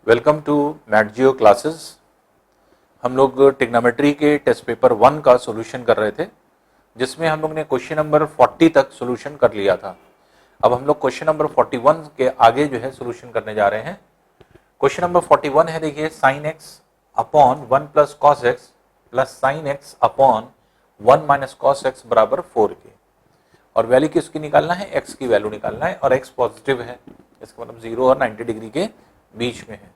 Welcome to math Jio classes. हम लोग trigonometry के टेस्ट पेपर 1 का सॉल्यूशन कर रहे थे, जिसमें हम लोग ने क्वेश्चन नंबर 40 तक सॉल्यूशन कर लिया था। अब हम लोग क्वेश्चन नंबर 41 के आगे जो है सॉल्यूशन करने जा रहे हैं। क्वेश्चन नंबर 41 है, देखिए, sin x upon 1 plus cos x plus sine x upon 1 minus cos x बराबर 4 के। और वैल्यू किसकी निकालना है? x की वैल्यू निकालना है, और x पॉजिटिव है, इसका मतलब 0 और 90 डिग्री के बीच में है।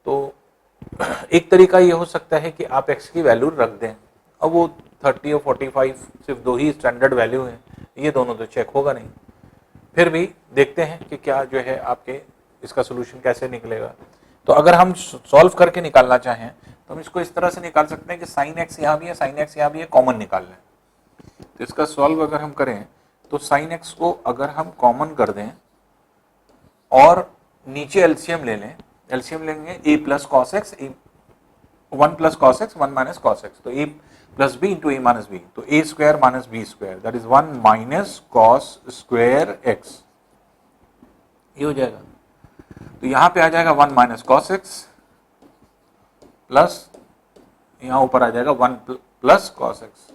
तो एक तरीका ये हो सकता है कि आप x की वैल्यू रख दें। अब वो 30 और 45 सिर्फ दो ही स्टैंडर्ड वैल्यू हैं, ये दोनों तो चेक होगा नहीं। फिर भी देखते हैं कि क्या जो है आपके इसका सोल्यूशन कैसे निकलेगा। तो अगर हम सॉल्व करके निकालना चाहें तो हम इसको इस तरह से निकाल सकते हैं कि साइन एक्स यहाँ भी है, साइन एक्स यहाँ भी है, कॉमन निकालना है। तो इसका सॉल्व अगर हम करें तो साइन एक्स को अगर हम कॉमन कर दें और नीचे एलसीएम ले लें, एलसीएम लेंगे a plus cos x, 1 plus cos x, 1 minus cos x, तो a plus b into a minus b, तो a square minus b square, that is 1 minus cos square x, ये हो जाएगा। तो यहां पे आ जाएगा 1 माइनस कॉस एक्स प्लस यहां ऊपर आ जाएगा 1 प्लस कॉस एक्स,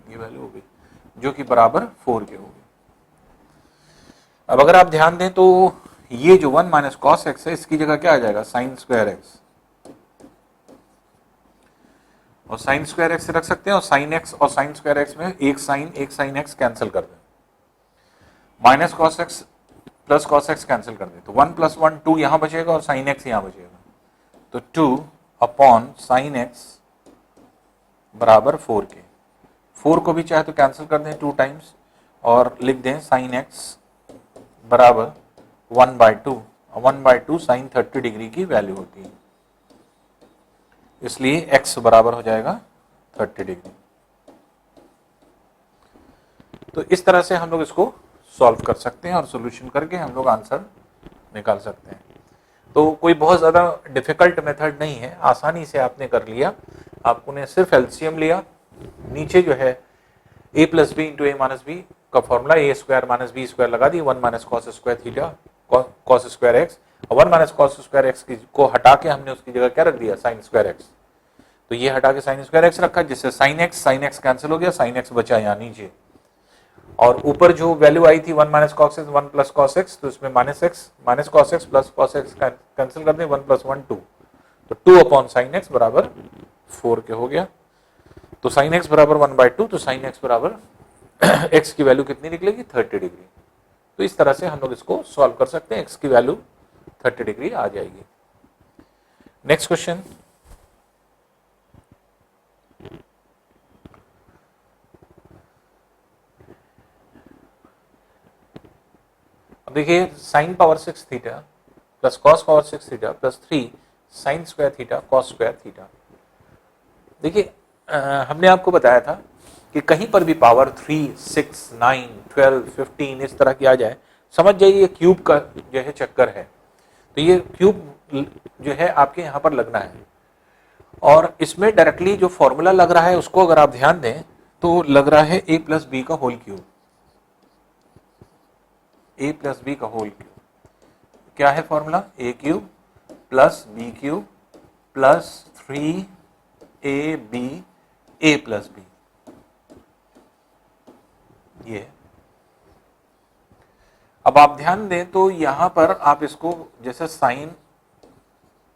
ये वैल्यू होगी जो कि बराबर 4 के होगी। अब अगर आप ध्यान दें तो ये जो 1 माइनस कॉस एक्स है, इसकी जगह क्या आ जाएगा? साइन स्क्वायर एक्स, और साइन स्क्वायर एक्स रख सकते हैं, और साइन एक्स और साइन स्क्वायर एक्स में एक साइन एक्स कैंसिल कर दें, minus cos x plus cos x cancel कर दें, तो 1 प्लस 1 2 यहां बचेगा और साइन एक्स यहां बचेगा, तो 2 अपॉन साइन एक्स बराबर 4 के। 4 को भी चाहे तो कैंसिल कर दें 2 टाइम्स और लिख दें साइन एक्स बराबर 1/2, 1/2 साइन 30 डिग्री की वैल्यू होती है, इसलिए x बराबर हो जाएगा 30 डिग्री। तो इस तरह से हम लोग इसको सॉल्व कर सकते हैं और सॉल्यूशन करके हम लोग आंसर निकाल सकते हैं। तो कोई बहुत ज़्यादा डिफिकल्ट मेथड नहीं है, आसानी से आपने कर लिया। आपने सिर्फ एलसीएम लिया, नीचे जो है a plus b into a minus B का formula, a square minus b square लगा दी, 1 minus cos square theta cos square x, और 1 माइनस कॉस स्क्वायर एक्स को हटा के हमने उसकी जगह क्या रख दिया? Sine square x. तो ये हटा के साइन स्क्वायर एक्स रखा, जिससे साइन एक्स कैंसिल हो गया, साइन एक्स बचा यहाँ नीचे, और ऊपर जो वैल्यू आई थी 1 minus cos x 1 plus cos x, तो इसमें minus cos x plus cos x cancel कर दें, 1 प्लस 1 2, तो 2 अपॉन साइन एक्स बराबर 4 के हो गया। तो साइन एक्स बराबर 1/2, तो साइन एक्स बराबर एक्स की वैल्यू कितनी निकलेगी? 30 डिग्री। तो इस तरह से हम लोग इसको सॉल्व कर सकते हैं, एक्स की वैल्यू 30 डिग्री आ जाएगी। नेक्स्ट क्वेश्चन, अब देखिए, sine power 6 theta plus cos power 6 theta plus 3 sign square theta cos square theta. देखिए, हमने आपको बताया था कि कहीं पर भी पावर 3, 6, 9, 12, 15 इस तरह की आ जाए, समझ जाइए ये क्यूब का जो है चक्कर है। तो ये क्यूब जो है आपके यहाँ पर लगना है, और इसमें डायरेक्टली जो फॉर्मूला लग रहा है उसको अगर आप ध्यान दें तो लग रहा है a प्लस बी का whole cube, a plus B का होल क्यूब। क्या है formula? a cube plus b cube plus 3ab a plus b, ये। अब आप ध्यान दें तो यहां पर आप इसको जैसे साइन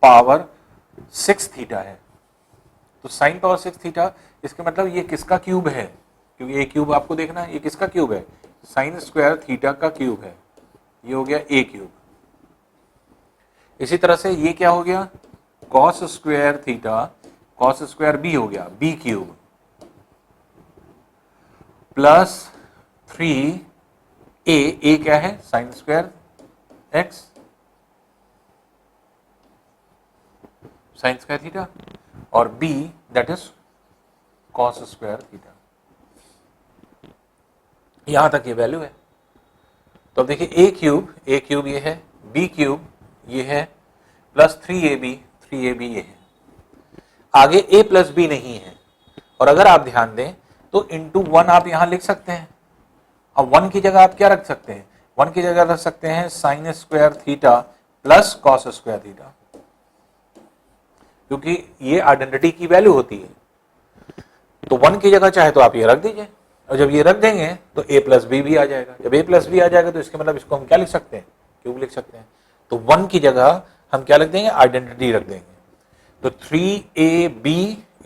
पावर 6 थीटा है, तो साइन पावर 6 थीटा, इसके मतलब ये किसका क्यूब है? क्योंकि ये क्यूब आपको देखना है, ये किसका क्यूब है? साइन स्क्वायर थीटा का क्यूब है, ये हो गया a क्यूब। इसी तरह से ये क्या हो गया? Cos square theta cos square b हो गया, b क्यूब प्लस 3a क्या है? Sine square x sign square theta, और b that is cos square theta. यहां तक ये वैल्यू है। तो अब देखिए, a क्यूब ये है, b क्यूब ये है, प्लस 3ab ये है, आगे a प्लस बी नहीं है। और अगर आप ध्यान दें तो इंटू 1 आप यहां लिख सकते हैं। अब 1 की जगह आप क्या रख सकते हैं? 1 की जगह रख सकते हैं sign square theta plus cos square theta, क्योंकि ये आइडेंटिटी की वैल्यू होती है। तो 1 की जगह चाहे तो आप ये रख दीजिए, और जब ये रख देंगे तो a प्लस बी भी आ जाएगा। जब a प्लस बी आ जाएगा तो इसके मतलब इसको हम क्या लिख सकते हैं, क्यूब लिख सकते हैं। तो 1 की जगह हम क्या रख देंगे, आइडेंटिटी रख देंगे। तो 3ab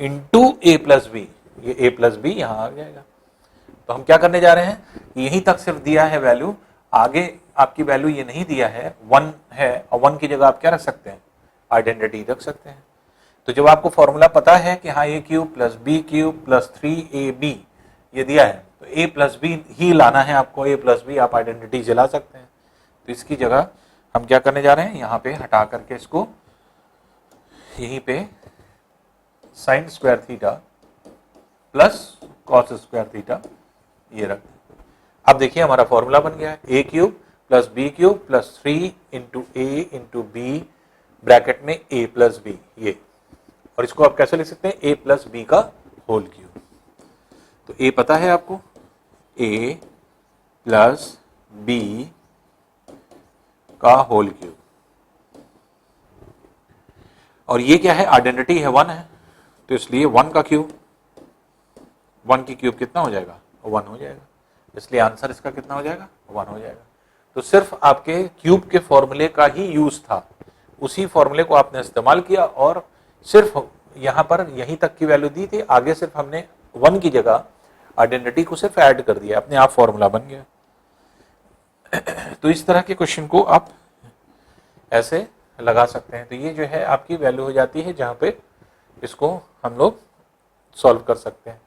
इंटू ए प्लस बी, ये a प्लस बी यहां आ जाएगा। तो हम क्या करने जा रहे हैं, यहीं तक सिर्फ दिया है वैल्यू, आगे आपकी वैल्यू ये नहीं दिया है, 1 है, और 1 की जगह आप क्या रख सकते हैं, आइडेंटिटी रख सकते हैं। तो जब आपको फॉर्मूला पता है कि हाँ a cube plus b cube plus 3ab ये दिया है, तो a प्लस बी ही लाना है आपको, a प्लस बी आप आइडेंटिटी जला सकते हैं। तो इसकी जगह हम क्या करने जा रहे हैं, यहाँ पे हटा करके इसको यहीं पे sign square theta plus cos square theta ये रख दें। अब देखिए हमारा फॉर्मूला बन गया है, a cube plus b cube plus 3 into a into b bracket में a प्लस बी ये, और इसको आप कैसे लिख सकते हैं, a प्लस बी का होल क्यूब। तो a पता है आपको, a प्लस बी का होल क्यूब, और ये क्या है, आइडेंटिटी है 1 है, तो इसलिए 1 का क्यूब, 1 की क्यूब कितना हो जाएगा, 1 हो जाएगा, इसलिए आंसर इसका कितना हो जाएगा, 1 हो जाएगा। तो सिर्फ आपके क्यूब के फॉर्मूले का ही यूज था, उसी फॉर्मूले को आपने इस्तेमाल किया और सिर्फ यहां पर यहीं तक की वैल्यू दी थी, आगे सिर्फ हमने 1 की जगह आइडेंटिटी को सिर्फ ऐड कर दिया, अपने आप फॉर्मूला बन गया। तो इस तरह के क्वेश्चन को आप ऐसे लगा सकते हैं। तो ये जो है आपकी वैल्यू हो जाती है जहां पे इसको हम लोग सॉल्व कर सकते हैं।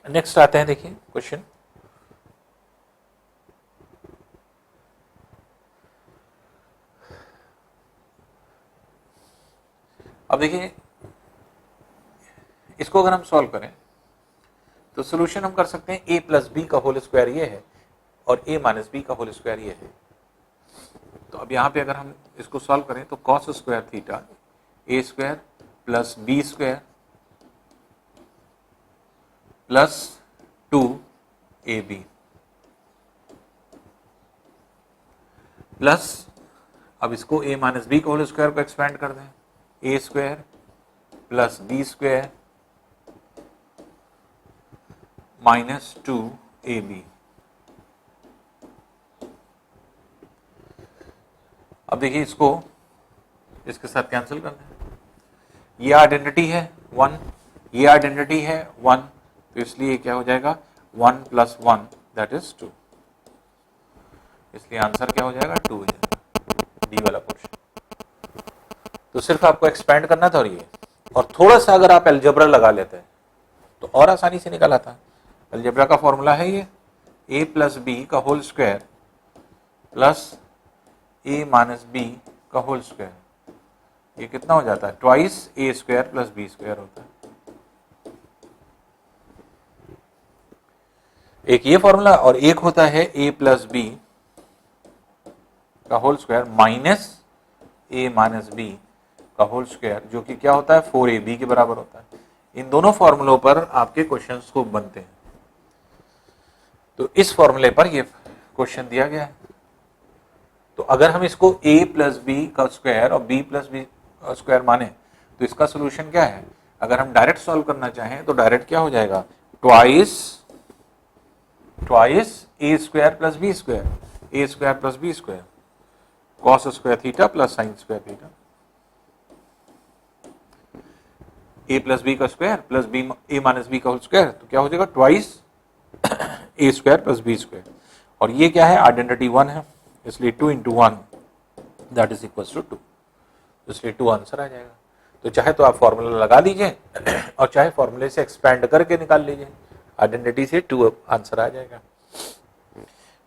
नेक्स्ट आते हैं, देखिए क्वेश्चन, अब देखिए इसको अगर हम सॉल्व करें तो सोल्यूशन हम कर सकते हैं a प्लस बी का होल स्क्वायर ये है और a माइनस बी का होल स्क्वायर ये है। तो अब यहाँ पे अगर हम इसको सॉल्व करें तो cos square theta a square plus B square plus 2ab plus, अब इसको a माइनस बी का होल स्क्वायर को एक्सपेंड कर दें, a square plus B square minus 2ab। अब देखिए इसको इसके साथ कैंसिल कर दें, ये आइडेंटिटी है 1, ये आइडेंटिटी है 1, तो इसलिए क्या हो जाएगा 1 प्लस 1 दैट इज 2, इसलिए आंसर क्या हो जाएगा 2 हो जाएगा, डी वाला पोर्शन। तो सिर्फ आपको एक्सपेंड करना था, और थोड़ा सा अगर आप अलजेब्रा लगा लेते हैं तो और आसानी से निकल आता है। अलजेब्रा का फॉर्मूला है ये a प्लस बी का whole square plus a minus B का होल स्क्वायर, ये कितना हो जाता है, twice a square plus B square होता है। एक ये फॉर्मूला और एक होता है a प्लस बी का whole square minus a minus B का होल स्क्वायर, जो कि क्या होता है 4ab के बराबर होता है। इन दोनों फॉर्मूलों पर आपके क्वेश्चंस खूब बनते हैं। तो इस फॉर्मूले पर ये क्वेश्चन दिया गया है। तो अगर हम इसको a प्लस बी का स्क्वायर और b प्लस बी स्क्वायर माने तो इसका सोल्यूशन क्या है, अगर हम डायरेक्ट सॉल्व करना चाहें तो डायरेक्ट क्या हो जाएगा, twice a square plus B square, a square plus B square cos square theta plus sine square theta, a plus B का square plus B a minus B का होल स्क्वायर, तो क्या हो जाएगा twice a square plus B square, और ये क्या है आइडेंटिटी 1 है, इसलिए 2 into 1 that is equal to 2, इसलिए 2 आंसर आ जाएगा। तो चाहे तो आप फॉर्मूला लगा दीजिए और चाहे फॉर्मूले से एक्सपेंड करके निकाल लीजिए, आइडेंटिटी से 2 आंसर आ जाएगा।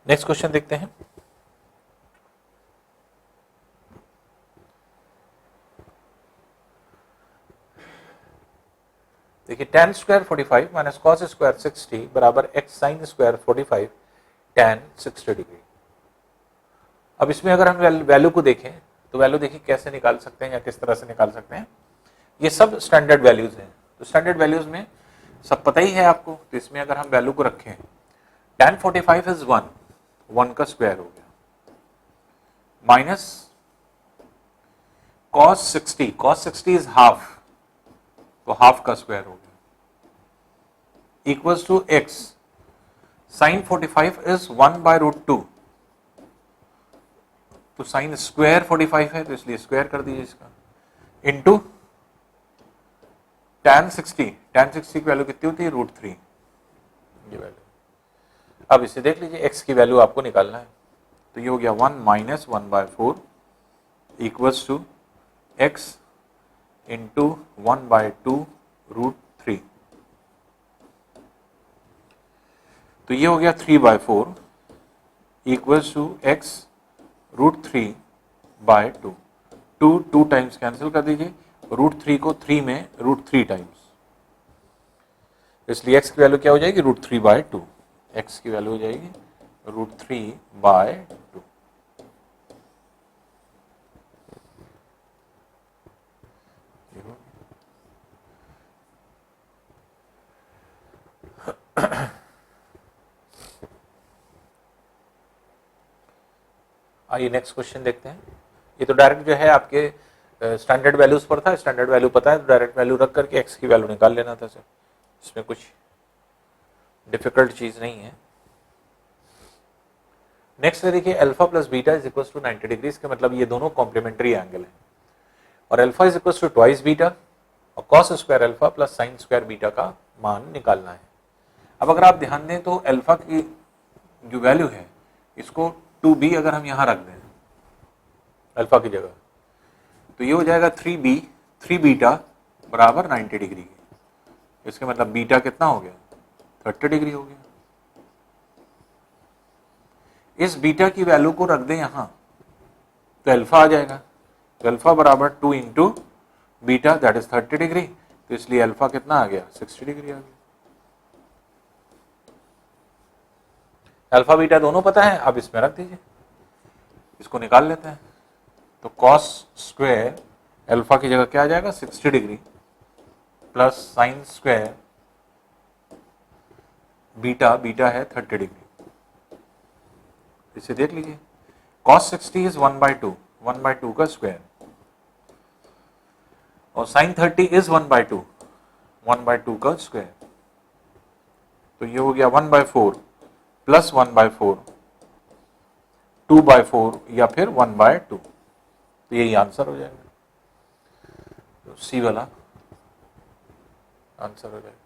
नेक्स्ट क्वेश्चन देखते हैं, देखिए tan square 45 minus cos square 60 बराबर x sine square 45 tan 60 degree. अब इसमें अगर हम वैल्यू को देखें तो वैल्यू देखिए कैसे निकाल सकते हैं या किस तरह से निकाल सकते हैं। ये सब स्टैंडर्ड वैल्यूज हैं, तो स्टैंडर्ड वैल्यूज में सब पता ही है आपको। तो इसमें अगर हम वैल्यू को रखें tan 45 इज 1 1 का स्क्वायर हो गया, माइनस cos 60 इज हाफ, तो हाफ का स्क्वायर हो गया, equals to x sine 45 is 1 by root 2, तो साइन स्क्वायर 45 है तो इसलिए स्क्वायर कर दीजिए इसका, इंटू tan 60 की वैल्यू कितनी होती है √3, ये वैल्यू। अब इसे देख लीजिए x की वैल्यू आपको निकालना है, तो ये हो गया 1 माइनस 1/4 इक्वल्स टू x इंटू 1/2 √3, तो ये हो गया 3/4 equals to x √3/2, 2 times cancel कर दीजिए, √3 को 3 में √3 टाइम्स, इसलिए x की वैल्यू क्या हो जाएगी √3/2, x की वैल्यू हो जाएगी √3/2। आइए नेक्स्ट क्वेश्चन देखते हैं। ये तो डायरेक्ट जो है आपके स्टैंडर्ड वैल्यूज पर था, स्टैंडर्ड वैल्यू पता है तो डायरेक्ट वैल्यू रख करके x की वैल्यू निकाल लेना था सर, इसमें कुछ डिफिकल्ट चीज नहीं है। नेक्स्ट देखिए alpha plus beta is equal to 90 degree, इसका मतलब ये दोनों कॉम्प्लीमेंट्री एंगल है, और alpha is equal to twice beta, और cos square alpha plus sine square beta का मान निकालना है। अब अगर आप ध्यान दें तो अल्फा की जो वैल्यू है इसको 2b अगर हम यहां रख दें अल्फा की जगह, तो ये हो जाएगा 3 बीटा बराबर 90 डिग्री की, इसका मतलब बीटा कितना हो गया 30 डिग्री हो गया। इस बीटा की वैल्यू को रख दें यहां तो अल्फा आ जाएगा, तो अल्फा बराबर 2 into beta that is 30 degree, तो इसलिए अल्फा कितना आ गया 60 डिग्री आ गया। अल्फा बीटा दोनों पता है, अब इसमें रख दीजिए, इसको निकाल लेते हैं, तो कॉस स्क्वायर अल्फा की जगह क्या आ जाएगा 60 degree plus sine square beta है 30 डिग्री, इसे देख लीजिए cos 60 इज 1/2 का स्क्वायर, और sin 30 इज 1/2 का स्क्वायर, तो ये हो गया 1/4 प्लस 1/4 2/4 या फिर 1/2, तो यही आंसर हो जाएगा, तो सी वाला आंसर हो जाएगा।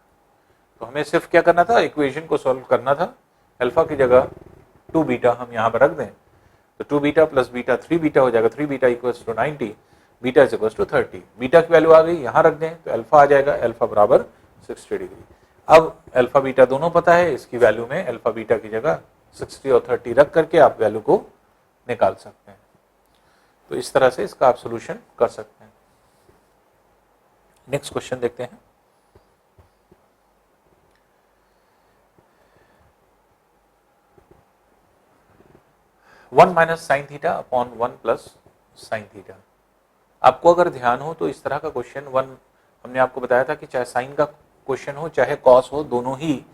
तो हमें सिर्फ क्या करना था, इक्वेशन को सॉल्व करना था, अल्फा की जगह 2 बीटा हम यहाँ पर रख दें, तो 2 बीटा प्लस बीटा 3 बीटा हो जाएगा, 3 beta equals to 90, beta is equals to 30, beta की वैल्यू आ गई, यहाँ रख दें तो अल्फा आ जाएगा, अल्फा बराबर 60 डिग्री। अब अल्फा बीटा दोनों पता है, इसकी वैल्यू में अल्फा बीटा की जगह 60 और 30 रख करके आप वैल्यू को निकाल सकते हैं, तो इस तरह से इसका आप सोल्यूशन कर सकते हैं। नेक्स्ट क्वेश्चन देखते हैं। One minus sine theta upon 1 plus sine theta. आपको अगर ध्यान हो तो इस तरह का क्वेश्चन हमने आपको बताया था कि चाहे साइन का क्वेश्चन हो चाहे कॉस हो, दोनों ही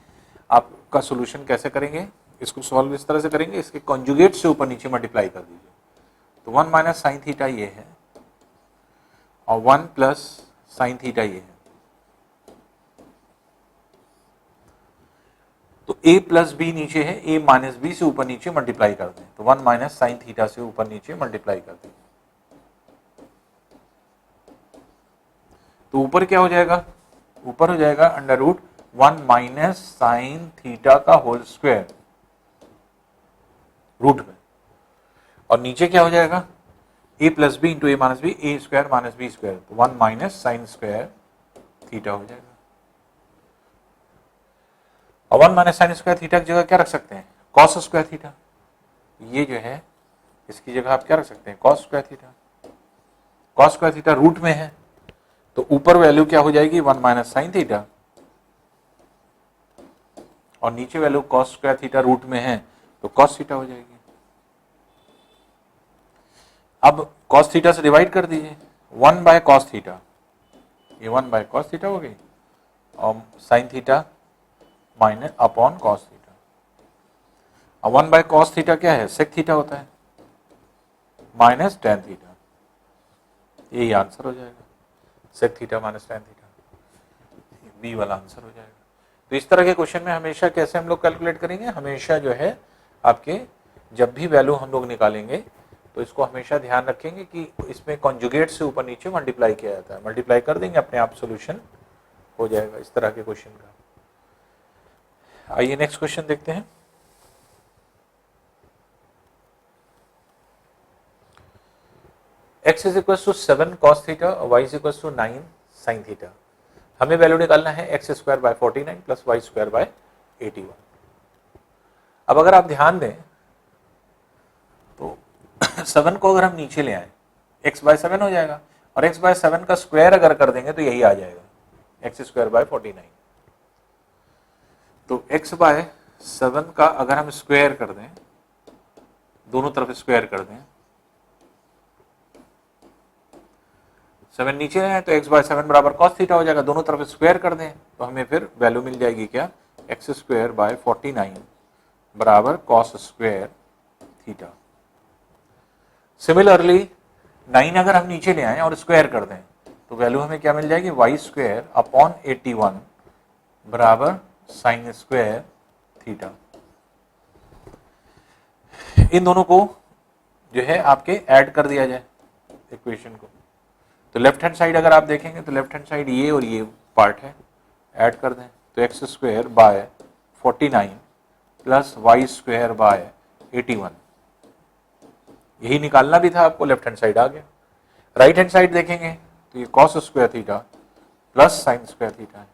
आपका सोल्यूशन कैसे करेंगे, इसको सॉल्व इस तरह से करेंगे, इसके कॉन्जुगेट से ऊपर नीचे मल्टीप्लाई कर दीजिए, तो 1 माइनस साइन थीटा ये है और 1 प्लस साइन थीटा ये है, तो a प्लस बी नीचे है, a माइनस बी से ऊपर नीचे मल्टीप्लाई कर दें, तो 1 माइनस साइन थीटा से ऊपर नीचे मल्टीप्लाई कर दें, तो ऊपर क्या हो जाएगा, ऊपर हो जाएगा under root 1 minus sine theta का होल स्क्वायर रूट में, और नीचे क्या हो जाएगा a plus b into a minus b, a square minus b square, तो 1 माइनस साइन स्क्वायर थीटा हो जाएगा। और 1 माइनस साइन स्क्वायर थीटा की जगह क्या रख सकते हैं, कॉस स्क्वायर थीटा, ये जो है इसकी जगह आप क्या रख सकते हैं cos square theta, cos square theta root में है, तो ऊपर वैल्यू क्या हो जाएगी 1 माइनस साइन थीटा, और नीचे value cos square theta root में है तो कॉस थीटा हो जाएगी। अब कॉस थीटा से डिवाइड कर दीजिए, 1 बाय कॉस थीटा, ये 1 बाय कॉस थीटा हो गई, और sine theta minus upon cos theta, अब 1 बाय कॉस थीटा क्या है, सेक थीटा होता है, माइनस टेन थीटा, यही आंसर हो जाएगा, sec theta minus tan theta, b वाला आंसर हो जाएगा। तो इस तरह के क्वेश्चन में हमेशा कैसे हम लोग कैलकुलेट करेंगे, हमेशा जो है आपके जब भी वैल्यू हम लोग निकालेंगे तो इसको हमेशा ध्यान रखेंगे कि इसमें कॉन्जुगेट से ऊपर नीचे मल्टीप्लाई किया जाता है, मल्टीप्लाई कर देंगे अपने आप सोल्यूशन हो जाएगा इस तरह के क्वेश्चन का। आइए नेक्स्ट क्वेश्चन देखते हैं। x is equal to 7 cos theta और y is equal to 9 sine theta. हमें वैल्यू निकालना है x square by 49 plus y square by 81। अब अगर आप ध्यान दें तो 7 को अगर हम नीचे ले आए x बाय 7 हो जाएगा, और x बाय 7 का स्क्वायर अगर कर देंगे तो यही आ जाएगा एक्स स्क्वायर बाय 49। तो x बाय 7 का अगर हम स्क्वायर कर दें, दोनों तरफ स्क्वायर कर दें, 7 नीचे है तो x बाय 7 बराबर कॉस थीटा हो जाएगा, दोनों तरफ स्क्वायर कर दें तो हमें फिर वैल्यू मिल जाएगी क्या, एक्स स्क्वायर बाय 49 बराबर कॉस स्क्वायर थीटा। सिमिलरली 9 अगर हम नीचे ले आए और स्क्वायर कर दें तो वैल्यू हमें क्या मिल जाएगी, वाई स्क्वायर अपॉन 81 बराबर साइन स्क्वायर थीटा। इन दोनों को जो है आपके ऐड कर दिया जाए इक्वेशन को, तो लेफ्ट हैंड साइड अगर आप देखेंगे तो लेफ्ट हैंड साइड ये और ये पार्ट है, ऐड कर दें तो x square by 49 plus y square by 81, यही निकालना भी था आपको, लेफ्ट हैंड साइड आ गया। राइट हैंड साइड देखेंगे तो ये cos square theta plus sine square theta है,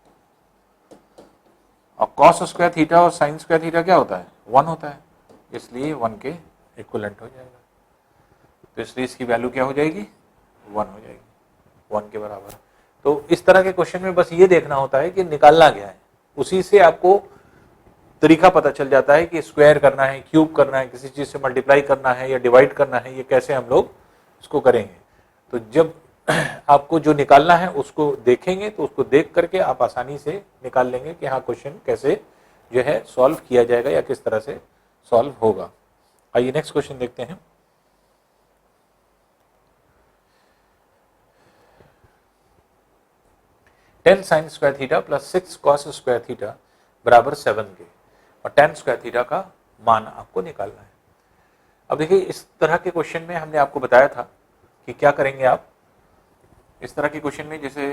और कॉस स्क्वायर थीटा और साइन स्क्वायर थीटा क्या होता है, 1 होता है, इसलिए 1 के इक्विवेलेंट हो जाएगा। तो इसलिए इसकी वैल्यू क्या हो जाएगी, 1 हो जाएगी, 1 के बराबर। तो इस तरह के क्वेश्चन में बस ये देखना होता है कि निकालना क्या है, उसी से आपको तरीका पता चल जाता है कि स्क्वायर करना है, क्यूब करना है, किसी चीज से मल्टीप्लाई करना है या डिवाइड करना है, ये कैसे हम लोग इसको करेंगे। तो जब आपको जो निकालना है उसको देखेंगे तो उसको देख करके आप आसानी से निकाल लेंगे कि हाँ क्वेश्चन कैसे जो है सॉल्व किया जाएगा या किस तरह से सॉल्व होगा। आइए नेक्स्ट क्वेश्चन देखते हैं। Ten sign square theta plus 6 cos square theta बराबर 7 के, और टेन स्क्वायर थीटा का मान आपको निकालना है। अब देखिए इस तरह के क्वेश्चन में हमने आपको बताया था कि क्या करेंगे आप इस तरह के क्वेश्चन में, जैसे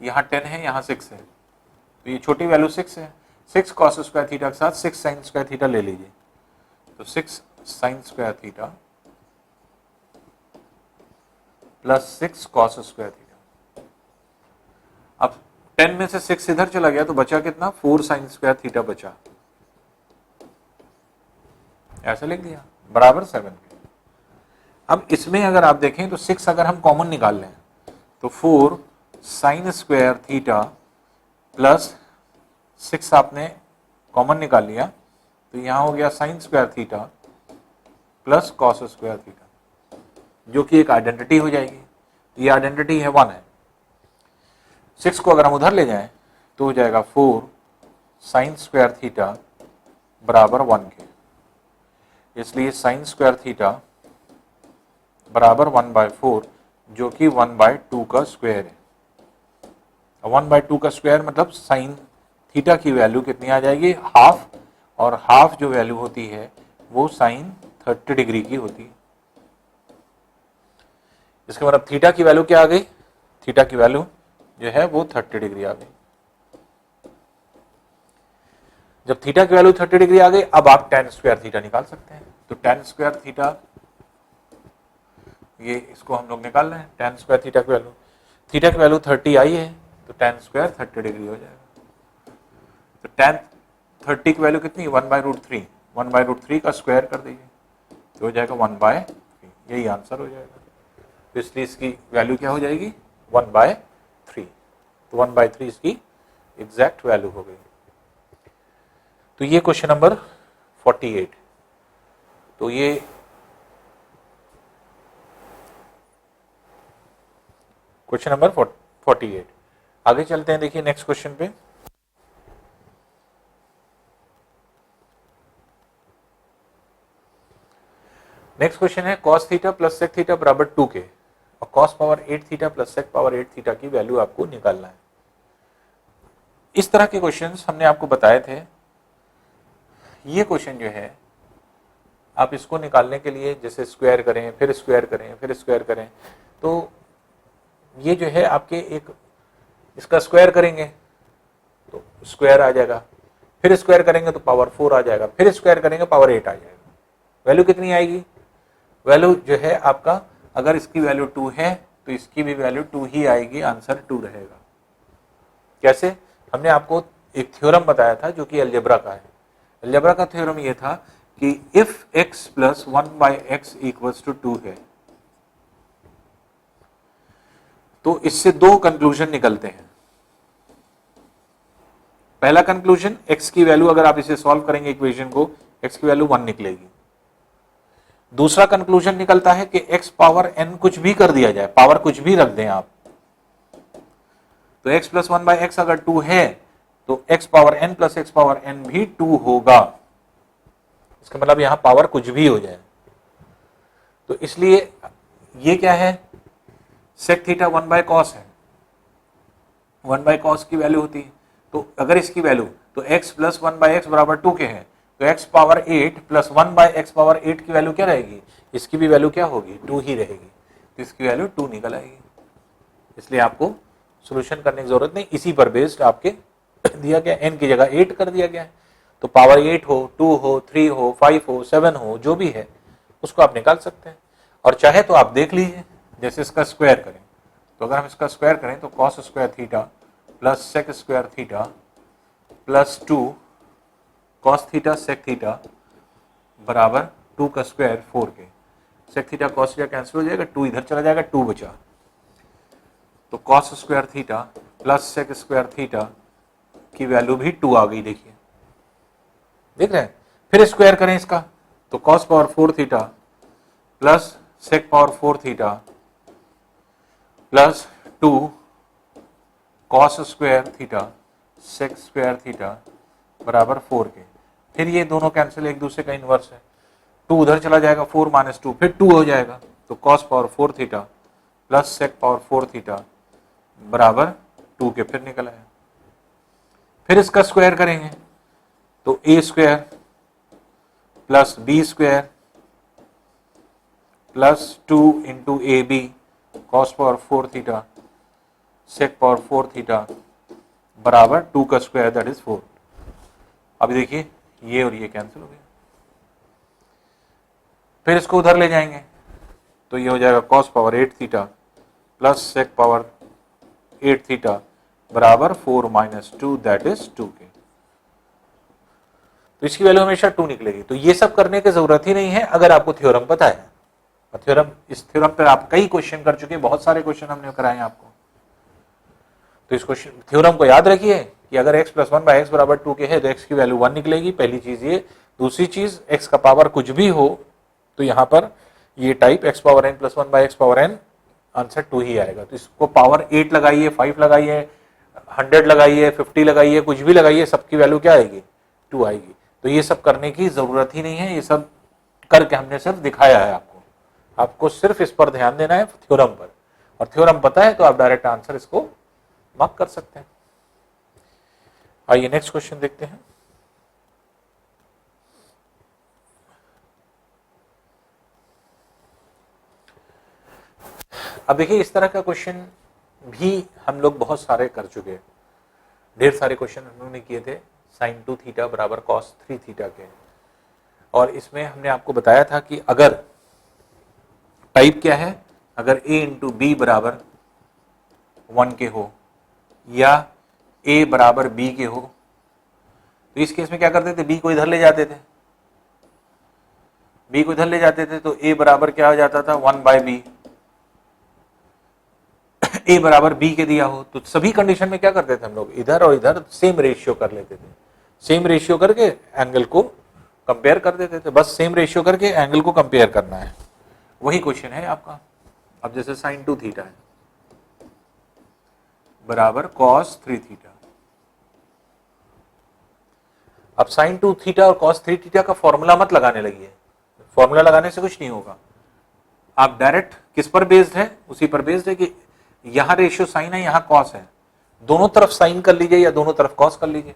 यहाँ 10 है यहाँ 6 है, तो ये छोटी वैल्यू 6 है, 6 कॉस स्क्वायर थीटा के साथ 6 साइन स्क्वायर थीटा ले लीजिए, तो 6 sign square theta plus 6 cos square theta. अब 10 में से 6 इधर चला गया तो बचा कितना, 4 साइन स्क्वायर थीटा बचा, ऐसा लिख दिया बराबर 7 के। अब इसमें अगर आप देखें तो 6 अगर हम कॉमन निकाल लें तो 4 साइन स्क्वायर थीटा प्लस 6 आपने कॉमन निकाल लिया तो यहां हो गया sign square theta plus cos square theta, जो कि एक आइडेंटिटी हो जाएगी। ये आइडेंटिटी है 1 है। 6 को अगर हम उधर ले जाएं तो हो जाएगा 4 साइन स्क्वायर थीटा बराबर 1 के, इसलिए साइन स्क्वायर थीटा बराबर 1/4, जो कि 1/2 का स्क्वायर है। 1/2 का स्क्वायर मतलब साइन थीटा की वैल्यू कितनी आ जाएगी, हाफ, और हाफ जो वैल्यू होती है वो साइन 30 डिग्री की होती है। इसका मतलब थीटा की वैल्यू क्या आ गई, थीटा की वैल्यू जो है वो 30 डिग्री आ गई। जब थीटा की वैल्यू 30 डिग्री आ गई, अब आप टेन स्क्वायर थीटा निकाल सकते हैं। तो टेन स्क्वायर थीटा, ये इसको हम लोग निकाल रहे हैं, टेन स्क्वायर थीटा की वैल्यू, थीटा की वैल्यू 30 आई है तो टेन स्क्वायर 30 डिग्री हो जाएगा। तो टेन 30 की वैल्यू कितनी, 1/√3, 1/√3 का स्क्वायर कर दीजिए तो हो जाएगा 1/3, यही आंसर हो जाएगा। तो इसलिए इसकी वैल्यू क्या हो जाएगी, 1/3। तो 1/3 इसकी एग्जैक्ट वैल्यू हो गई। तो ये क्वेश्चन नंबर 48। तो ये क्वेश्चन नंबर 48। आगे चलते हैं, देखिए नेक्स्ट क्वेश्चन पे। नेक्स्ट क्वेश्चन है cos theta plus sec theta बराबर 2 के और cos power 8 theta plus sec power 8 theta की वैल्यू आपको निकालना है। इस तरह के क्वेश्चंस हमने आपको बताए थे। ये क्वेश्चन जो है आप इसको निकालने के लिए जैसे स्क्वायर करें, फिर स्क्वायर करें, फिर स्क्वायर करें, तो ये जो है आपके एक इसका स्क्वायर करेंगे तो स्क्वायर आ जाएगा, फिर स्क्वायर करेंगे तो पावर 4 आ जाएगा, फिर स्क्वायर करेंगे पावर 8 आ जाएगा। वैल्यू कितनी आएगी? वैल्यू जो है आपका, अगर इसकी वैल्यू 2 है तो इसकी भी वैल्यू 2 ही आएगी, आंसर 2 रहेगा। कैसे? हमने आपको एक थ्योरम बताया था जो कि अलजेब्रा का है। अलजेब्रा का थ्योरम ये था कि if x plus 1/x equals to 2 है तो इससे दो कंक्लूजन निकलते हैं। पहला कंक्लूजन, x की वैल्यू अगर आप इसे सॉल्व करेंगे इक्वेशन को, x की वैल्यू 1 निकलेगी। दूसरा कंक्लूजन निकलता है कि x पावर n कुछ भी कर दिया जाए, पावर कुछ भी रख दें आप, तो x प्लस 1/x अगर 2 है तो x power n plus x power n भी 2 होगा। इसका मतलब यहां पावर कुछ भी हो जाए। तो इसलिए ये क्या है? sec थीटा 1/cos है, 1/cos की वैल्यू होती है। तो अगर इसकी वैल्यू तो x प्लस 1/x बराबर 2 के है तो x power 8 plus 1/x power 8 की वैल्यू क्या रहेगी? इसकी भी वैल्यू क्या होगी? 2 ही रहेगी। तो इसकी वैल्यू 2 निकल आएगी। इसलिए आपको सॉल्यूशन करने की जरूरत नहीं, इसी पर बेस्ड आपके दिया गया n की जगह 8 कर दिया गया है। तो पावर 8 हो, 2 हो, 3 हो, 5 हो, 7 हो, जो भी है उसको आप निकाल सकते हैं। और चाहे तो आप देख लीजिए, जैसे इसका स्क्वायर करें तो अगर हम इसका स्क्वायर करें तो cos square theta plus sec square theta plus 2 cos theta sec theta बराबर 2 का स्क्वायर 4 के। sec theta cos theta cancel हो जाएगा, 2 इधर चला जाएगा, 2 बचा। तो cos square theta plus sec square theta की वैल्यू भी 2 आ गई। देखिए, देख रहे हैं? फिर स्क्वायर करें इसका तो cos power 4 theta plus sec power 4 theta plus 2 cos square theta sec square theta बराबर 4 के। फिर ये दोनों कैंसिल, एक दूसरे का इनवर्स है, 2 उधर चला जाएगा, 4 माइनस 2 फिर 2 हो जाएगा। तो cos power 4 theta plus sec power 4 theta बराबर 2 के फिर निकल आया। फिर इसका स्क्वायर करेंगे तो a स्क्वायर प्लस b स्क्वायर plus 2 into a b cos power 4 theta sec power 4 theta बराबर 2 का स्क्वायर दैट इज 4। अभी देखिए ये और ये कैंसिल हो गया। फिर इसको उधर ले जाएंगे तो ये हो जाएगा cos power 8 theta plus sec power 8 theta बराबर 4 माइनस 2 दैट इज 2 के। तो इसकी वैल्यू हमेशा 2 निकलेगी। तो ये सब करने की जरूरत ही नहीं है अगर आपको थ्योरम पता है। और थ्योरम, इस थ्योरम पर आप कई क्वेश्चन कर चुके हैं, बहुत सारे क्वेश्चन हमने कराए हैं आपको। तो इस क्वेश्चन थ्योरम को याद रखिए कि अगर x प्लस 1/x बराबर 2 के है तो x की वैल्यू 1 निकलेगी। पहली चीज ये। दूसरी चीज, x का पावर कुछ भी हो तो यहां पर ये type x power n plus 1/x power n answer 2 ही आएगा। तो इसको पावर 8 लगाइए, 5 लगाइए, 100 लगाइए, 50 लगाइए, कुछ भी लगाइए, सबकी वैल्यू क्या आएगी? 2 आएगी। तो ये सब करने की जरूरत ही नहीं है, ये सब करके हमने सिर्फ दिखाया है आपको। आपको सिर्फ इस पर ध्यान देना है, थ्योरम पर। और थ्योरम पता है तो आप डायरेक्ट आंसर इसको मार्क कर सकते हैं। आइए नेक्स्ट क्वेश्चन देखते हैं। अब देखिए इस तरह का क्वेश्चन भी हम लोग बहुत सारे कर चुके हैं। ढेर सारे क्वेश्चन हम लोगों ने किए थे sin 2 थीटा बराबर cos 3 थीटा के। और इसमें हमने आपको बताया था कि अगर टाइप क्या है, अगर a इंटू बी बराबर 1 के हो या a बराबर b के हो तो इस केस में क्या करते थे? b को इधर ले जाते थे, b को इधर ले जाते थे तो a बराबर क्या हो जाता था? 1/b। a बराबर b के दिया हो तो सभी कंडीशन में क्या करते थे हम लोग? इधर और इधर सेम रेशियो कर लेते थे। सेम रेशियो करके एंगल को कंपेयर कर देते थे। बस सेम रेशियो करके एंगल को कंपेयर करना है। वही क्वेश्चन है आपका। अब जैसे sin 2 थीटा है बराबर cos 3 थीटा। अब sin 2 थीटा और cos 3 थीटा का फॉर्मूला मत लगाने लगिए। फॉर्मूला लगाने से कुछ नहीं होगा, आप डायरेक्ट किस पर बेस्ड है, उसी पर बेस्ड है कि यहां रेशियो साइन है, यहां कॉस है, दोनों तरफ साइन कर लीजिए या दोनों तरफ कॉस कर लीजिए।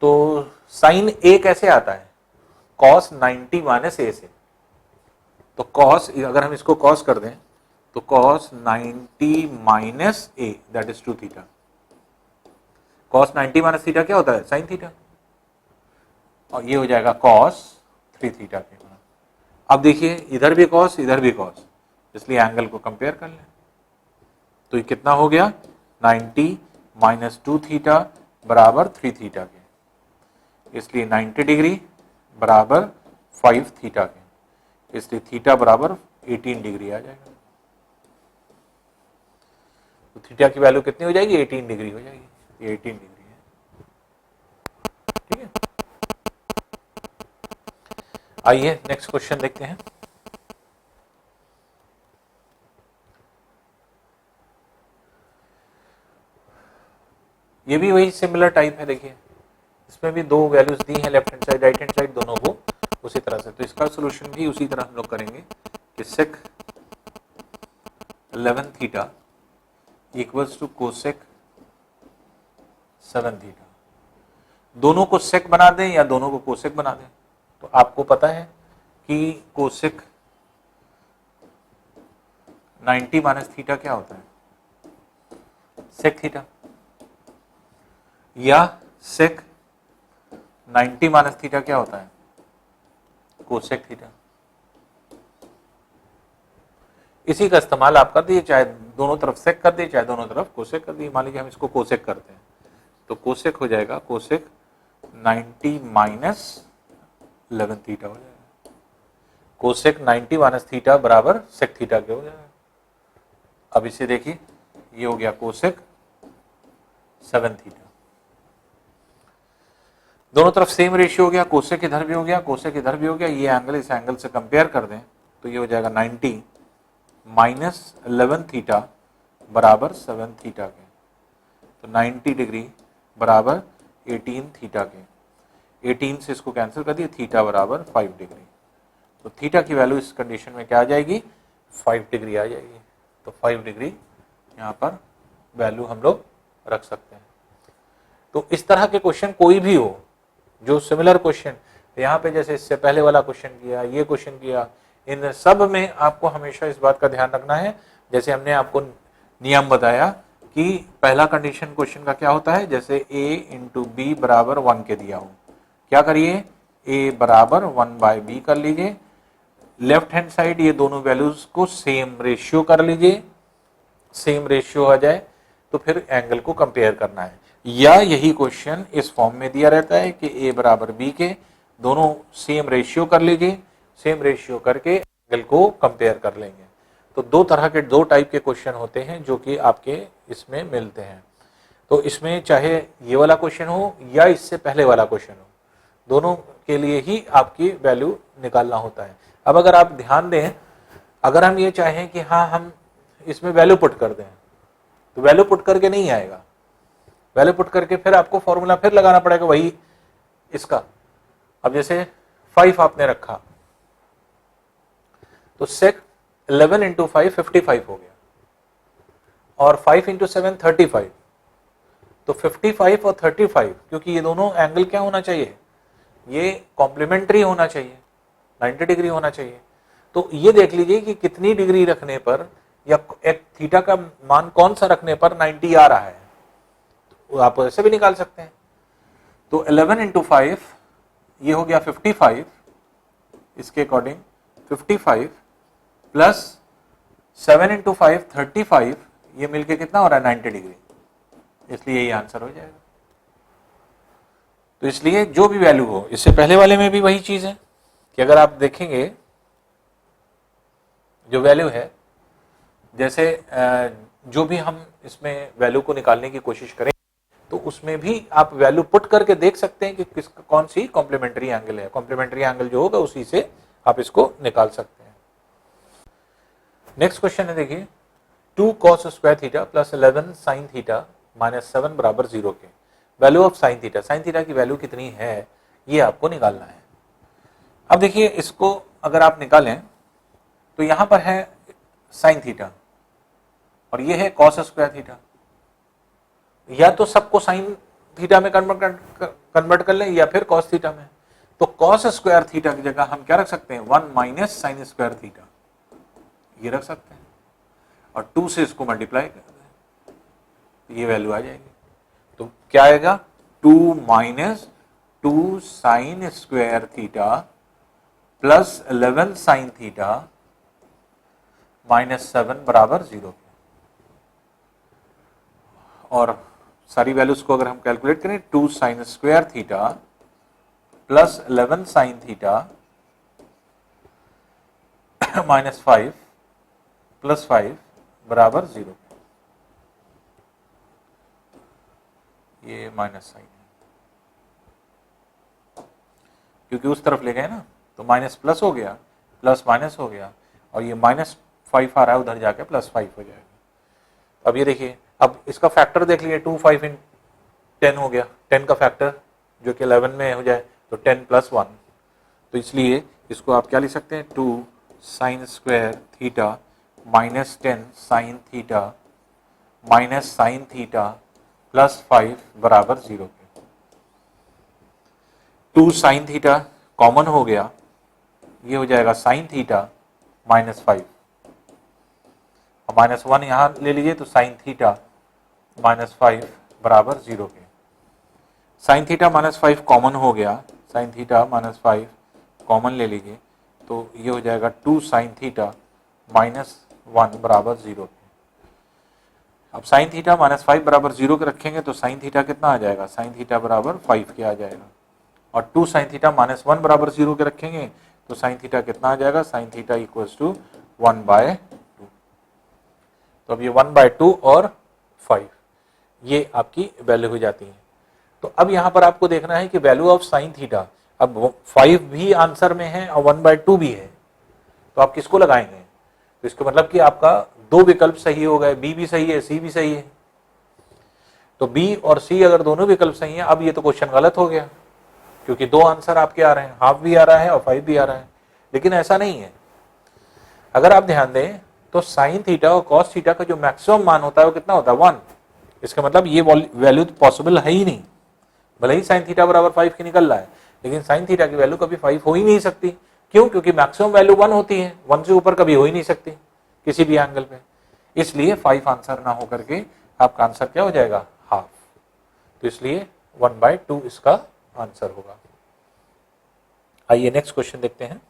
तो साइन ए कैसे आता है, कॉस 90 माइनस ए से, तो कॉस, अगर हम इसको कॉस कर दें तो cos 90 minus A that is 2 theta. Cos 90 minus theta क्या होता है, साइन थीटा, और ये हो जाएगा कॉस 3 थीटा के। अब देखिए इधर भी कॉस इधर भी कॉस, इसलिए एंगल को कंपेयर कर लें, तो ये कितना हो गया 90 माइनस 2 थीटा बराबर 3 थीटा के, इसलिए 90 डिग्री बराबर 5 थीटा के, इसलिए थीटा बराबर 18 डिग्री आ जाएगा। तो थीटा की वैल्यू कितनी हो जाएगी, 18 डिग्री हो जाएगी, ये 18 डिग्री है। ठीक है, आइए नेक्स्ट क्वेश्चन देखते हैं। ये भी वही सिमिलर टाइप है, देखिए इसमें भी दो वैल्यूज दी हैं, left hand side right hand side दोनों को उसी तरह से, तो इसका सोल्यूशन भी उसी तरह हम लोग करेंगे कि sec 11 theta equals to cosec 7 theta, दोनों को सेक बना दें या दोनों को कोसेक बना दें। तो आपको पता है कि कोसेक 90 माइनस थीटा क्या होता है, सेक थीटा, या सेक 90 माइनस थीटा क्या होता है, कोसेक थीटा। इसी का इस्तेमाल आप कर दिए, चाहे दोनों तरफ सेक कर दिए चाहे दोनों तरफ कोसेक कर दिए। मान लीजिए हम इसको कोसेक करते हैं तो कोसेक हो जाएगा कोसेक 90 माइनस 11 थीटा हो जाएगा, कोसेक 90 माइनस थीटा बराबर सेक थीटा के हो जाएगा। अब इसे देखिए, ये हो गया कोसेक 7 थीटा, दोनों तरफ सेम रेशियो हो गया, कोसेक इधर भी हो गया कोसेक इधर भी हो गया, ये एंगल इस एंगल से कंपेयर कर दें तो ये हो जाएगा 90 माइनस 11 थीटा बराबर 7 थीटा के, तो 90 डिग्री बराबर 18 थीटा के, 18 से इसको कैंसिल कर दिए, थीटा बराबर 5 डिग्री, तो थीटा की वैल्यू इस कंडीशन में क्या आ जाएगी, 5 डिग्री आ जाएगी। तो 5 डिग्री यहाँ पर वैल्यू हम लोग रख सकते हैं। तो इस तरह के क्वेश्चन कोई भी हो जो सिमिलर क्वेश्चन, यहाँ पे जैसे इससे पहले वाला क्वेश्चन किया, ये क्वेश्चन किया, इन सब में आपको हमेशा इस बात का ध्यान रखना है, जैसे हमने आपको नियम बताया कि पहला कंडीशन क्वेश्चन का क्या होता है, जैसे a इंटू बी बराबर 1 के दिया हो, क्या करिए a बराबर 1/b कर लीजिए, लेफ्ट हैंड साइड ये दोनों वैल्यूज को सेम रेशियो कर लीजिए, सेम रेशियो आ जाए तो फिर एंगल को कंपेयर करना है। या यही क्वेश्चन इस फॉर्म में दिया रहता है कि a बराबर b के दोनों सेम रेशियो कर लीजिए, सेम रेशियो करके एंगल को कंपेयर कर लेंगे। तो दो तरह के, दो टाइप के क्वेश्चन होते हैं जो कि आपके इसमें मिलते हैं। तो इसमें चाहे ये वाला क्वेश्चन हो या इससे पहले वाला क्वेश्चन हो, दोनों के लिए ही आपकी वैल्यू निकालना होता है। अब अगर आप ध्यान दें, अगर हम ये चाहें कि हाँ हम इसमें वैल्यू पुट कर दें, तो वैल्यू पुट करके नहीं आएगा, वैल्यू पुट करके फिर आपको फॉर्मूला फिर लगाना पड़ेगा वही इसका। अब जैसे 5 आपने रखा तो सेक 11 इंटू 5 55 हो गया, और 5 इंटू 7 35, तो 55 और 35, क्योंकि ये दोनों एंगल क्या होना चाहिए, ये कॉम्प्लीमेंट्री होना चाहिए, 90 डिग्री होना चाहिए। तो ये देख लीजिए कि कितनी डिग्री रखने पर या एक थीटा का मान कौन सा रखने पर 90 आ रहा है, तो आप ऐसे भी निकाल सकते हैं। तो 11 इंटू 5 ये हो गया 55, इसके अकॉर्डिंग 55 प्लस 7 इंटू 5 35, ये मिलके कितना हो रहा है 90 डिग्री, इसलिए यही आंसर हो जाएगा। तो इसलिए जो भी वैल्यू हो, इससे पहले वाले में भी वही चीज है कि अगर आप देखेंगे जो वैल्यू है, जैसे जो भी हम इसमें वैल्यू को निकालने की कोशिश करें तो उसमें भी आप वैल्यू पुट करके देख सकते हैं कि किस कौन सी कॉम्प्लीमेंट्री एंगल है, कॉम्प्लीमेंट्री एंगल जो होगा उसी से आप इसको निकाल सकते हैं। नेक्स्ट क्वेश्चन है, देखिए 2 cos square theta plus 11 sine theta minus 7 बराबर 0 के, value of sine theta, sine theta की वैल्यू कितनी है ये आपको निकालना है। अब देखिए इसको अगर आप निकालें तो यहां पर है साइन थीटा और ये है कॉस स्क्वायर थीटा, या तो सबको साइन थीटा में कन्वर्ट कर लें या फिर कॉस थीटा में। तो कॉस स्क्वायर थीटा की जगह हम क्या रख सकते हैं, 1 माइनस साइन स्क्वायर थीटा, ये रख सकते हैं और 2 से इसको मल्टीप्लाई कर दें तो ये वैल्यू आ जाएगी। तो क्या आएगा, 2 minus 2 sign square theta plus 11 sine theta minus 7 बराबर 0। और सारी वैल्यूज को अगर हम कैलकुलेट करें, 2 sign square theta plus 11 sine theta minus 5 plus 5 बराबर 0। ये माइनस साइन है क्योंकि उस तरफ ले गए ना, तो माइनस प्लस हो गया, प्लस माइनस हो गया, और ये माइनस 5 आ रहा है, उधर जाके प्लस 5 हो जाएगा। अब ये देखिए, अब इसका फैक्टर देख लीजिए, 2 5 इन 10 हो गया, 10 का फैक्टर जो कि 11 में हो जाए तो 10 प्लस 1, तो इसलिए इसको आप क्या लिख सकते हैं, 2 sign square theta minus 10 sine theta minus sine theta plus 5 बराबर 0 के। 2 साइन थीटा कॉमन हो गया, ये हो जाएगा साइन थीटा माइनस 5, और माइनस 1 यहां ले लीजिए तो साइन थीटा माइनस 5 बराबर 0 के। साइन थीटा माइनस 5 कॉमन हो गया, साइन थीटा माइनस 5 कॉमन ले लीजिए तो ये हो जाएगा 2 साइन थीटा माइनस 1 बराबर 0 के। अब साइन थीटा माइनस 5 बराबर 0 के रखेंगे तो साइन थीटा कितना आ जाएगा, साइन थीटा बराबर 5 के आ जाएगा, और 2 साइन थीटा माइनस 1 बराबर 0 के रखेंगे तो साइन थीटा कितना आ जाएगा, साइन थीटा इक्वल्स टू 1/2। तो अब ये 1/2 और 5 ये आपकी वैल्यू हो जाती है। तो अब यहां पर आपको देखना है कि वैल्यू ऑफ साइन थीटा, अब 5 भी आंसर में है और 1/2 भी है, तो आप किसको लगाएंगे, तो इसका मतलब कि आपका 2 विकल्प सही हो गए, बी भी सही है, सी भी सही है। तो बी और सी अगर दोनों विकल्प सही हैं, अब ये तो क्वेश्चन गलत हो गया क्योंकि 2 आंसर आपके आ रहे हैं, हाफ भी आ रहा है और 5 भी आ रहा है। लेकिन ऐसा नहीं है, अगर आप ध्यान दें तो साइन थीटा और कॉस थीटा का जो मैक्सिमम मान होता है वो कितना होता है, 1। इसका मतलब ये वैल्यू तो पॉसिबल है ही नहीं, भले ही साइन थीटा बराबर 5 की निकल रहा है, लेकिन साइन थीटा की वैल्यू कभी 5 हो ही नहीं सकती। क्यों, क्योंकि मैक्सिमम वैल्यू 1 होती है, 1 से ऊपर कभी हो ही नहीं सकती किसी भी एंगल पे, इसलिए 5 आंसर ना होकर के आपका आंसर क्या हो जाएगा, हाफ। तो इसलिए 1/2 इसका आंसर होगा। आइए नेक्स्ट क्वेश्चन देखते हैं।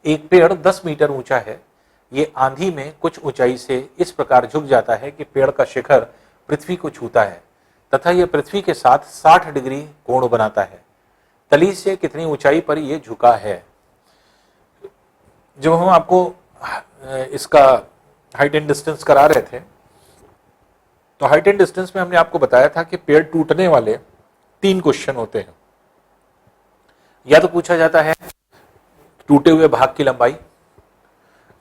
एक पेड़ 10 मीटर ऊंचा है, ये आंधी में कुछ ऊंचाई से इस प्रकार झुक जाता है कि पेड़ का शिखर पृथ्वी को छूता है तथा यह पृथ्वी के साथ 60 डिग्री कोण बनाता है। तली से कितनी ऊंचाई पर यह झुका है। जब हम आपको इसका हाइट एंड डिस्टेंस करा रहे थे तो हाइट एंड डिस्टेंस में हमने आपको बताया था कि पेड़ टूटने वाले 3 क्वेश्चन होते हैं। या तो पूछा जाता है टूटे हुए भाग की लंबाई,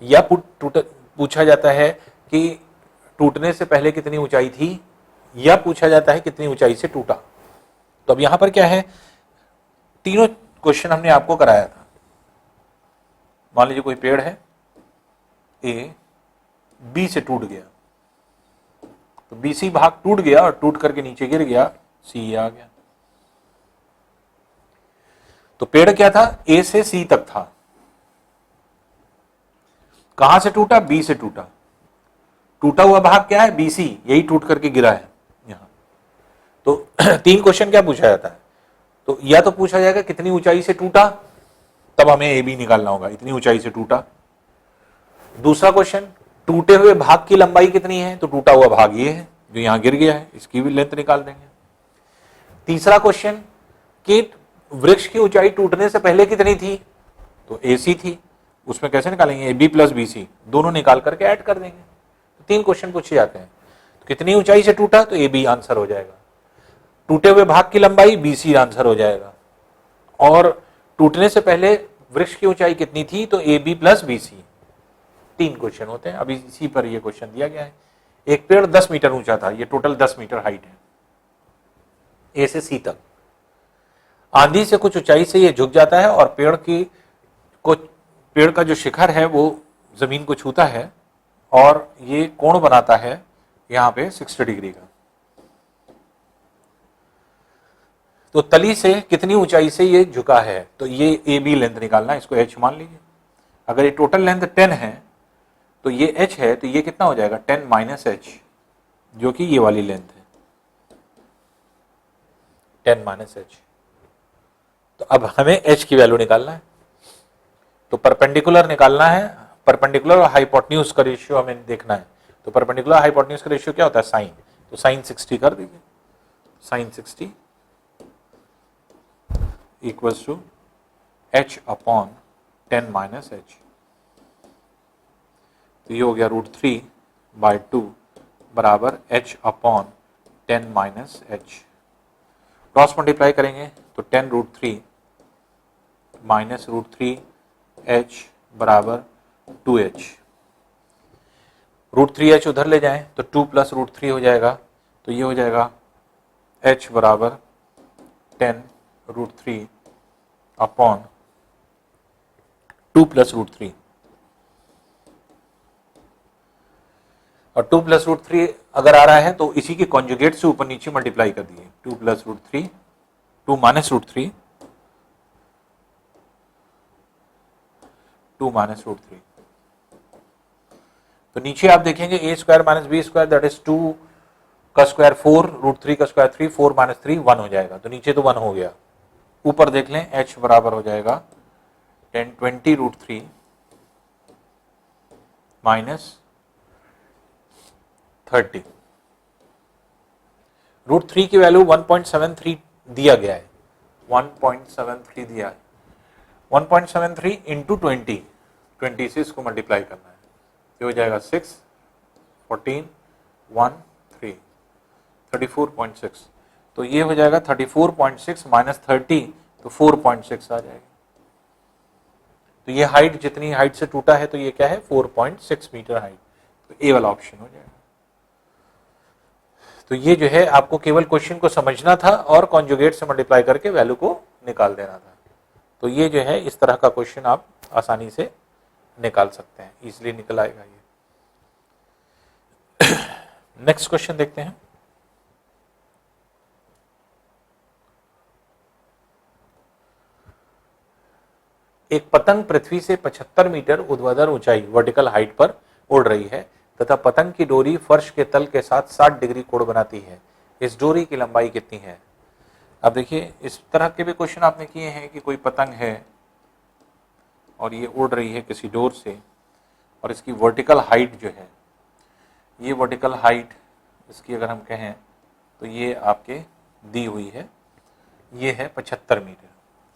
या पूछा जाता है कि टूटने से पहले कितनी ऊंचाई थी, या पूछा जाता है कितनी ऊंचाई से टूटा। तो अब यहां पर क्या है, तीनों क्वेश्चन हमने आपको कराया था। मान लीजिए कोई पेड़ है, ए बी से टूट गया, तो बी सी भाग टूट गया और टूट करके नीचे गिर गया, सी आ गया। तो पेड़ क्या था, ए से सी तक था। कहां से टूटा, बी से टूटा। टूटा हुआ भाग क्या है, बी सी, यही टूट करके गिरा है यहां। तो 3 क्वेश्चन क्या पूछा जाता है, तो या तो पूछा जाएगा कितनी ऊंचाई से टूटा, तब हमें ए बी निकालना होगा, इतनी ऊंचाई से टूटा। दूसरा क्वेश्चन, टूटे हुए भाग की लंबाई कितनी है, तो टूटा हुआ भाग ये है जो यहां गिर गया है, इसकी भी लेंथ निकाल देंगे। तीसरा क्वेश्चन कि वृक्ष की ऊंचाई टूटने से पहले कितनी थी, तो ए सी थी, उसमें कैसे निकालेंगे, A B plus B C, दोनों निकाल करके ऐड कर देंगे। तो 3 क्वेश्चन पूछे जाते हैं। तो कितनी ऊंचाई से टूटा, तो ए बी आंसर हो जाएगा। टूटे हुए भाग की लंबाई, बी सी आंसर हो जाएगा। और टूटने से पहले वृक्ष की ऊंचाई कितनी थी, तो A B plus B C. 3 question होते हैं। अभी इसी पर यह क्वेश्चन दिया गया है। एक पेड़ 10 मीटर ऊंचा था, ये टोटल 10 मीटर हाइट है। ए से सी तक। आंधी से कुछ ऊंचाई से ये झुक जाता है और पेड़ का जो शिखर है वो जमीन को छूता है और ये कोण बनाता है यहां पे 60 डिग्री का। तो तली से कितनी ऊंचाई से ये झुका है, तो ये ए बी लेंथ निकालना है, इसको एच मान लीजिए। अगर ये टोटल लेंथ 10 है तो ये एच है, तो ये कितना हो जाएगा 10 माइनस एच, जो कि ये वाली लेंथ है 10 माइनस एच। तो अब हमें एच की वैल्यू निकालना है, तो परपेंडिकुलर निकालना है, परपेंडिकुलर और हाइपोटेन्यूज का रेशियो हमें देखना है। तो परपेंडिकुलर हाइपोटेन्यूज का रेशियो क्या होता है साइन, तो साइन 60 कर दीजिए, sine 60 equals to h upon 10 minus h. तो ये हो गया √3/2 बराबर h upon 10 minus h. Cross multiply करेंगे तो 10√3 माइनस √3h बराबर 2h। √3h उधर ले जाएं तो 2 प्लस √3 हो जाएगा, तो ये हो जाएगा h बराबर 10√3 अपॉन 2 प्लस √3। और 2 प्लस √3 अगर आ रहा है तो इसी के कॉन्जुगेट से ऊपर नीचे मल्टीप्लाई कर दिए, 2 प्लस √3, 2 माइनस √3, 2 माइनस √3। तो नीचे आप देखेंगे a square minus b square that is 2 का स्क्वायर 4, √3 का स्क्वायर 3, 4 माइनस 3 1 हो जाएगा, तो नीचे तो 1 हो गया। ऊपर देख लें h बराबर हो जाएगा 1020√3 माइनस 30। √3 की वैल्यू 1.73 दिया गया है, 1.73 दिया है, 1.73 इंटू 20 से इसको मल्टीप्लाई करना है, ये हो जाएगा 6, 14, 1, 3, 34.6। तो ये हो जाएगा 34.6 माइनस 30, तो 4.6 आ जाएगा। तो ये हाइट जितनी हाइट से टूटा है तो ये क्या है 4.6 मीटर हाइट, तो ए वाला ऑप्शन हो जाएगा। तो ये जो है आपको केवल क्वेश्चन को समझना था और कॉन्जुगेट से मल्टीप्लाई करके वैल्यू को निकाल देना था। तो ये जो है इस तरह का क्वेश्चन आप आसानी से निकाल सकते हैं, इजीली निकल आएगा ये। नेक्स्ट क्वेश्चन देखते हैं। एक पतंग पृथ्वी से 75 मीटर ऊर्ध्वाधर ऊंचाई वर्टिकल हाइट पर उड़ रही है तथा पतंग की डोरी फर्श के तल के साथ 60 डिग्री कोण बनाती है। इस डोरी की लंबाई कितनी है? अब देखिए इस तरह के भी क्वेश्चन आपने किए हैं कि कोई पतंग है और ये उड़ रही है किसी डोर से और इसकी वर्टिकल हाइट जो है, ये वर्टिकल हाइट इसकी अगर हम कहें तो ये आपके दी हुई है, ये है 75 मीटर,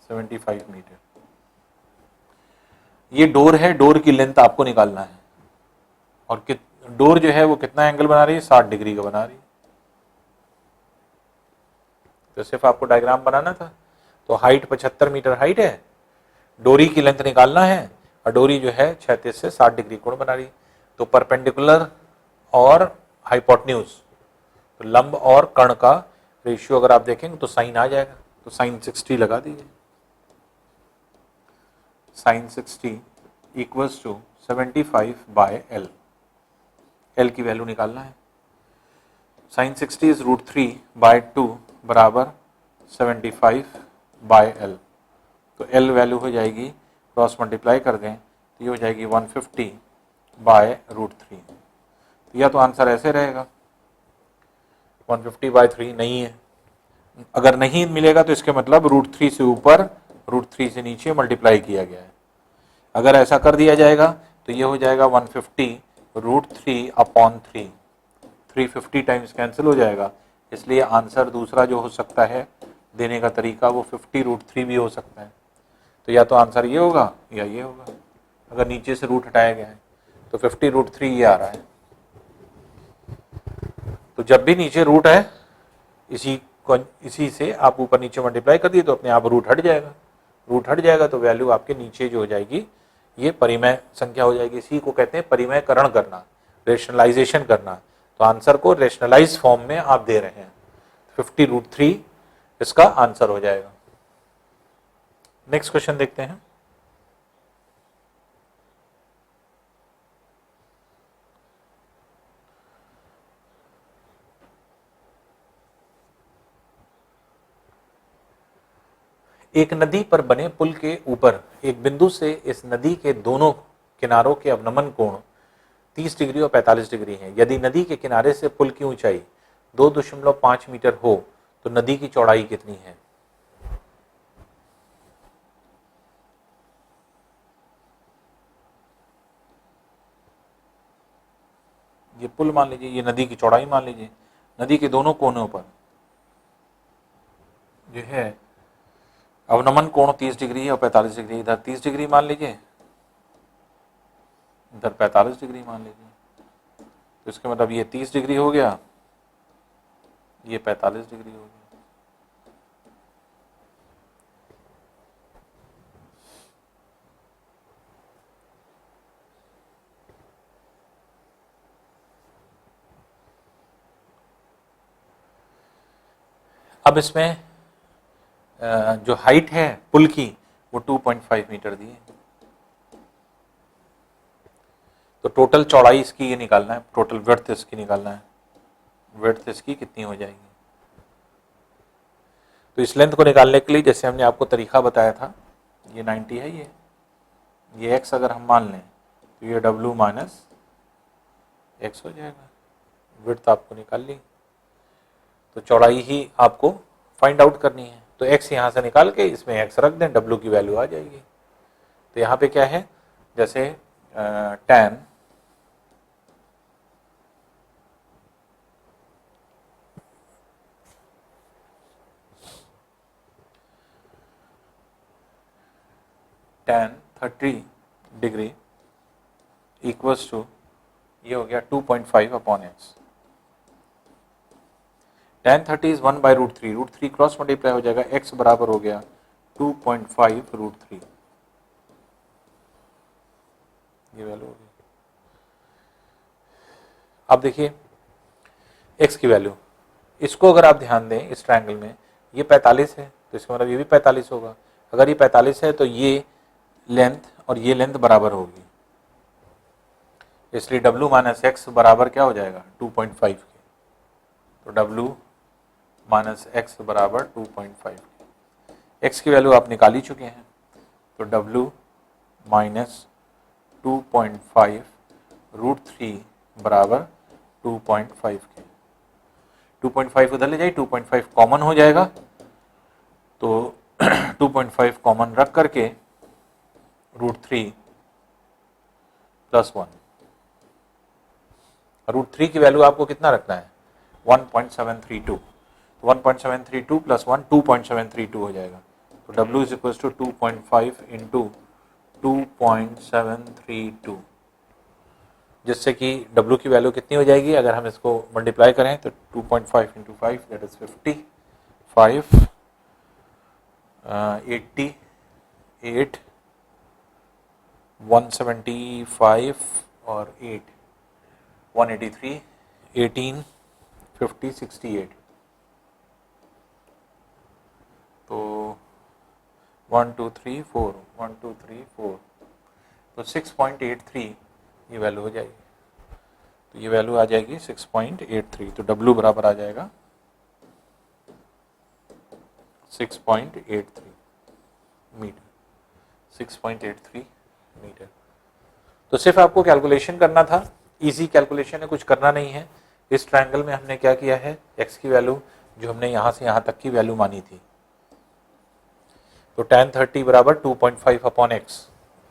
75 मीटर। ये डोर है, डोर की लेंथ आपको निकालना है और डोर जो है वो कितना एंगल बना रही है, 60 डिग्री का बना रही है। तो सिर्फ आपको डायग्राम बनाना था। तो हाइट 75 मीटर हाइट है, डोरी की लेंथ निकालना है और डोरी जो है 36 से 60 डिग्री कोण बना रही है। तो परपेंडिकुलर और हाइपोटेन्यूज, तो लंब और कर्ण का रेशियो अगर आप देखेंगे तो साइन आ जाएगा, तो साइन 60 लगा दीजिए। Sine 60 equals to 75/L, L की वैल्यू निकालना है। साइन 60 इज √3/2 बराबर 75/L। तो L वैल्यू हो जाएगी, क्रॉस मल्टीप्लाई कर दें तो ये हो जाएगी 150/√3। तो या तो आंसर ऐसे रहेगा, 150/3 नहीं है। अगर नहीं मिलेगा तो इसके मतलब √3 से ऊपर √3 से नीचे मल्टीप्लाई किया गया है। अगर ऐसा कर दिया जाएगा तो ये हो जाएगा 150√3/3, 350 टाइम्स कैंसिल हो जाएगा। इसलिए आंसर दूसरा जो हो सकता है देने का तरीका वो 50√3 भी हो सकता है। तो या तो आंसर ये होगा या ये होगा। अगर नीचे से रूट हटाया गया है तो 50√3 ये आ रहा है। तो जब भी नीचे रूट है इसी से आप ऊपर नीचे मल्टीप्लाई कर दिए तो अपने आप रूट हट जाएगा। रूट हट जाएगा तो वैल्यू आपके नीचे जो हो जाएगी ये परिमेय संख्या हो जाएगी। इसी को कहते हैं परिमेयकरण करना, रेशनलाइजेशन करना। तो आंसर को रेशनलाइज फॉर्म में आप दे रहे हैं। 50√3 इसका आंसर हो जाएगा। नेक्स्ट क्वेश्चन देखते हैं। एक नदी पर बने पुल के ऊपर एक बिंदु से इस नदी के दोनों किनारों के अवनमन कोण 30 डिग्री और 45 डिग्री है। यदि नदी के किनारे से पुल की ऊंचाई 2.5 मीटर हो तो नदी की चौड़ाई कितनी है? ये पुल मान लीजिए, ये नदी की चौड़ाई मान लीजिए, नदी के दोनों कोनों पर जो है अवनमन कोण 30 डिग्री और 45 डिग्री, इधर 30 डिग्री मान लीजिए, इधर 45 डिग्री मान लीजिए। तो इसका मतलब ये 30 डिग्री हो गया, ये 45 डिग्री हो गया। अब इसमें जो हाइट है पुल की वो 2.5 मीटर दी है, तो टोटल चौड़ाई इसकी ये निकालना है, टोटल विड्थ इसकी निकालना है, विड्थ इसकी कितनी हो जाएगी। तो इस लेंथ को निकालने के लिए जैसे हमने आपको तरीका बताया था, ये 90 है, ये x अगर हम मान लें तो ये w माइनस x हो जाएगा। विड्थ आपको निकाल ली, तो चौड़ाई ही आपको फाइंड आउट करनी है। तो x यहाँ से निकाल के इसमें x रख दें, w की वैल्यू आ जाएगी। तो यहाँ पे क्या है, जैसे tan tan 30 degree equals to ये हो गया 2.5 upon x। tan 30 is 1/√3, √3 cross multiply हो जाएगा, x बराबर हो गया 2.5 √3, ये वैल्यू होगी। अब देखिए x की वैल्यू, इसको अगर आप ध्यान दें इस ट्रायंगल में ये 45 है, तो इसका मतलब ये भी 45 होगा। अगर ये 45 है तो ये लेंथ और ये लेंथ बराबर होगी, इसलिए w माइनस एक्स बराबर क्या हो जाएगा 2.5 के। तो w माइनस एक्स बराबर 2.5 के। x की वैल्यू आप निकाल ही चुके हैं, तो w माइनस 2.5 √3 बराबर 2.5 के। 2.5 उधर ले जाइए, 2.5 कॉमन हो जाएगा, तो 2.5 कॉमन रख करके √3 + 1, √3 की वैल्यू आपको कितना रखना है 1.732, 1.732 + 1 2.732 हो जाएगा। तो w is equal to 2.5 into 2.732, जिससे कि w की वैल्यू कितनी हो जाएगी, अगर हम इसको मल्टीप्लाई करें तो 2.5 इंटू 5 दैट इज 50, 5 88 175 और 8 183 18 50 68, तो 1 2 3 4 1 2 3 4, तो 6.83 ये वैल्यू हो जाएगी। तो ये वैल्यू आ जाएगी 6.83, तो W बराबर आ जाएगा 6.83 मीटर, 6.83 मीटर। तो सिर्फ आपको कैलकुलेशन करना था, इजी कैलकुलेशन है, कुछ करना नहीं है। इस ट्रायंगल में हमने क्या किया है, x की वैल्यू जो हमने यहाँ से यहाँ तक की वैल्यू मानी थी, तो tan 30 बराबर 2.5 अपॉन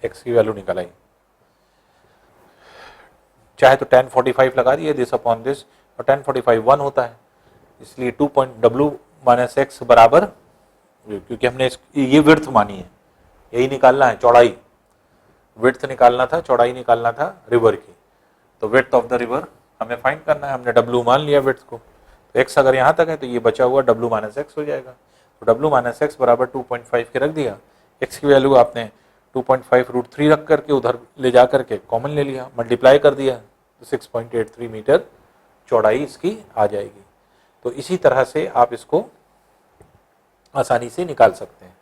x की वैल्यू निकल आई। चाहे तो tan 45 लगा दिए दिस अपॉन दिस, और tan 45 1 होता है, इसलिए w माइनस x बराबर, क्योंकि हमने ये विड्थ मानी है, यही निकालना है, चौड़ाई विड्थ निकालना था, चौड़ाई निकालना था रिवर की, तो विड्थ ऑफ द रिवर हमें फाइंड करना है। हमने w मान लिया विड्थ को, तो x अगर यहाँ तक है तो ये बचा हुआ w माइनस एक्स हो जाएगा। तो w माइनस एक्स बराबर 2.5 के रख दिया, x की वैल्यू आपने 2.5 √3 रख करके उधर ले जा करके कॉमन ले लिया, मल्टीप्लाई कर दिया, तो 6.83 मीटर चौड़ाई इसकी आ जाएगी। तो इसी तरह से आप इसको आसानी से निकाल सकते हैं।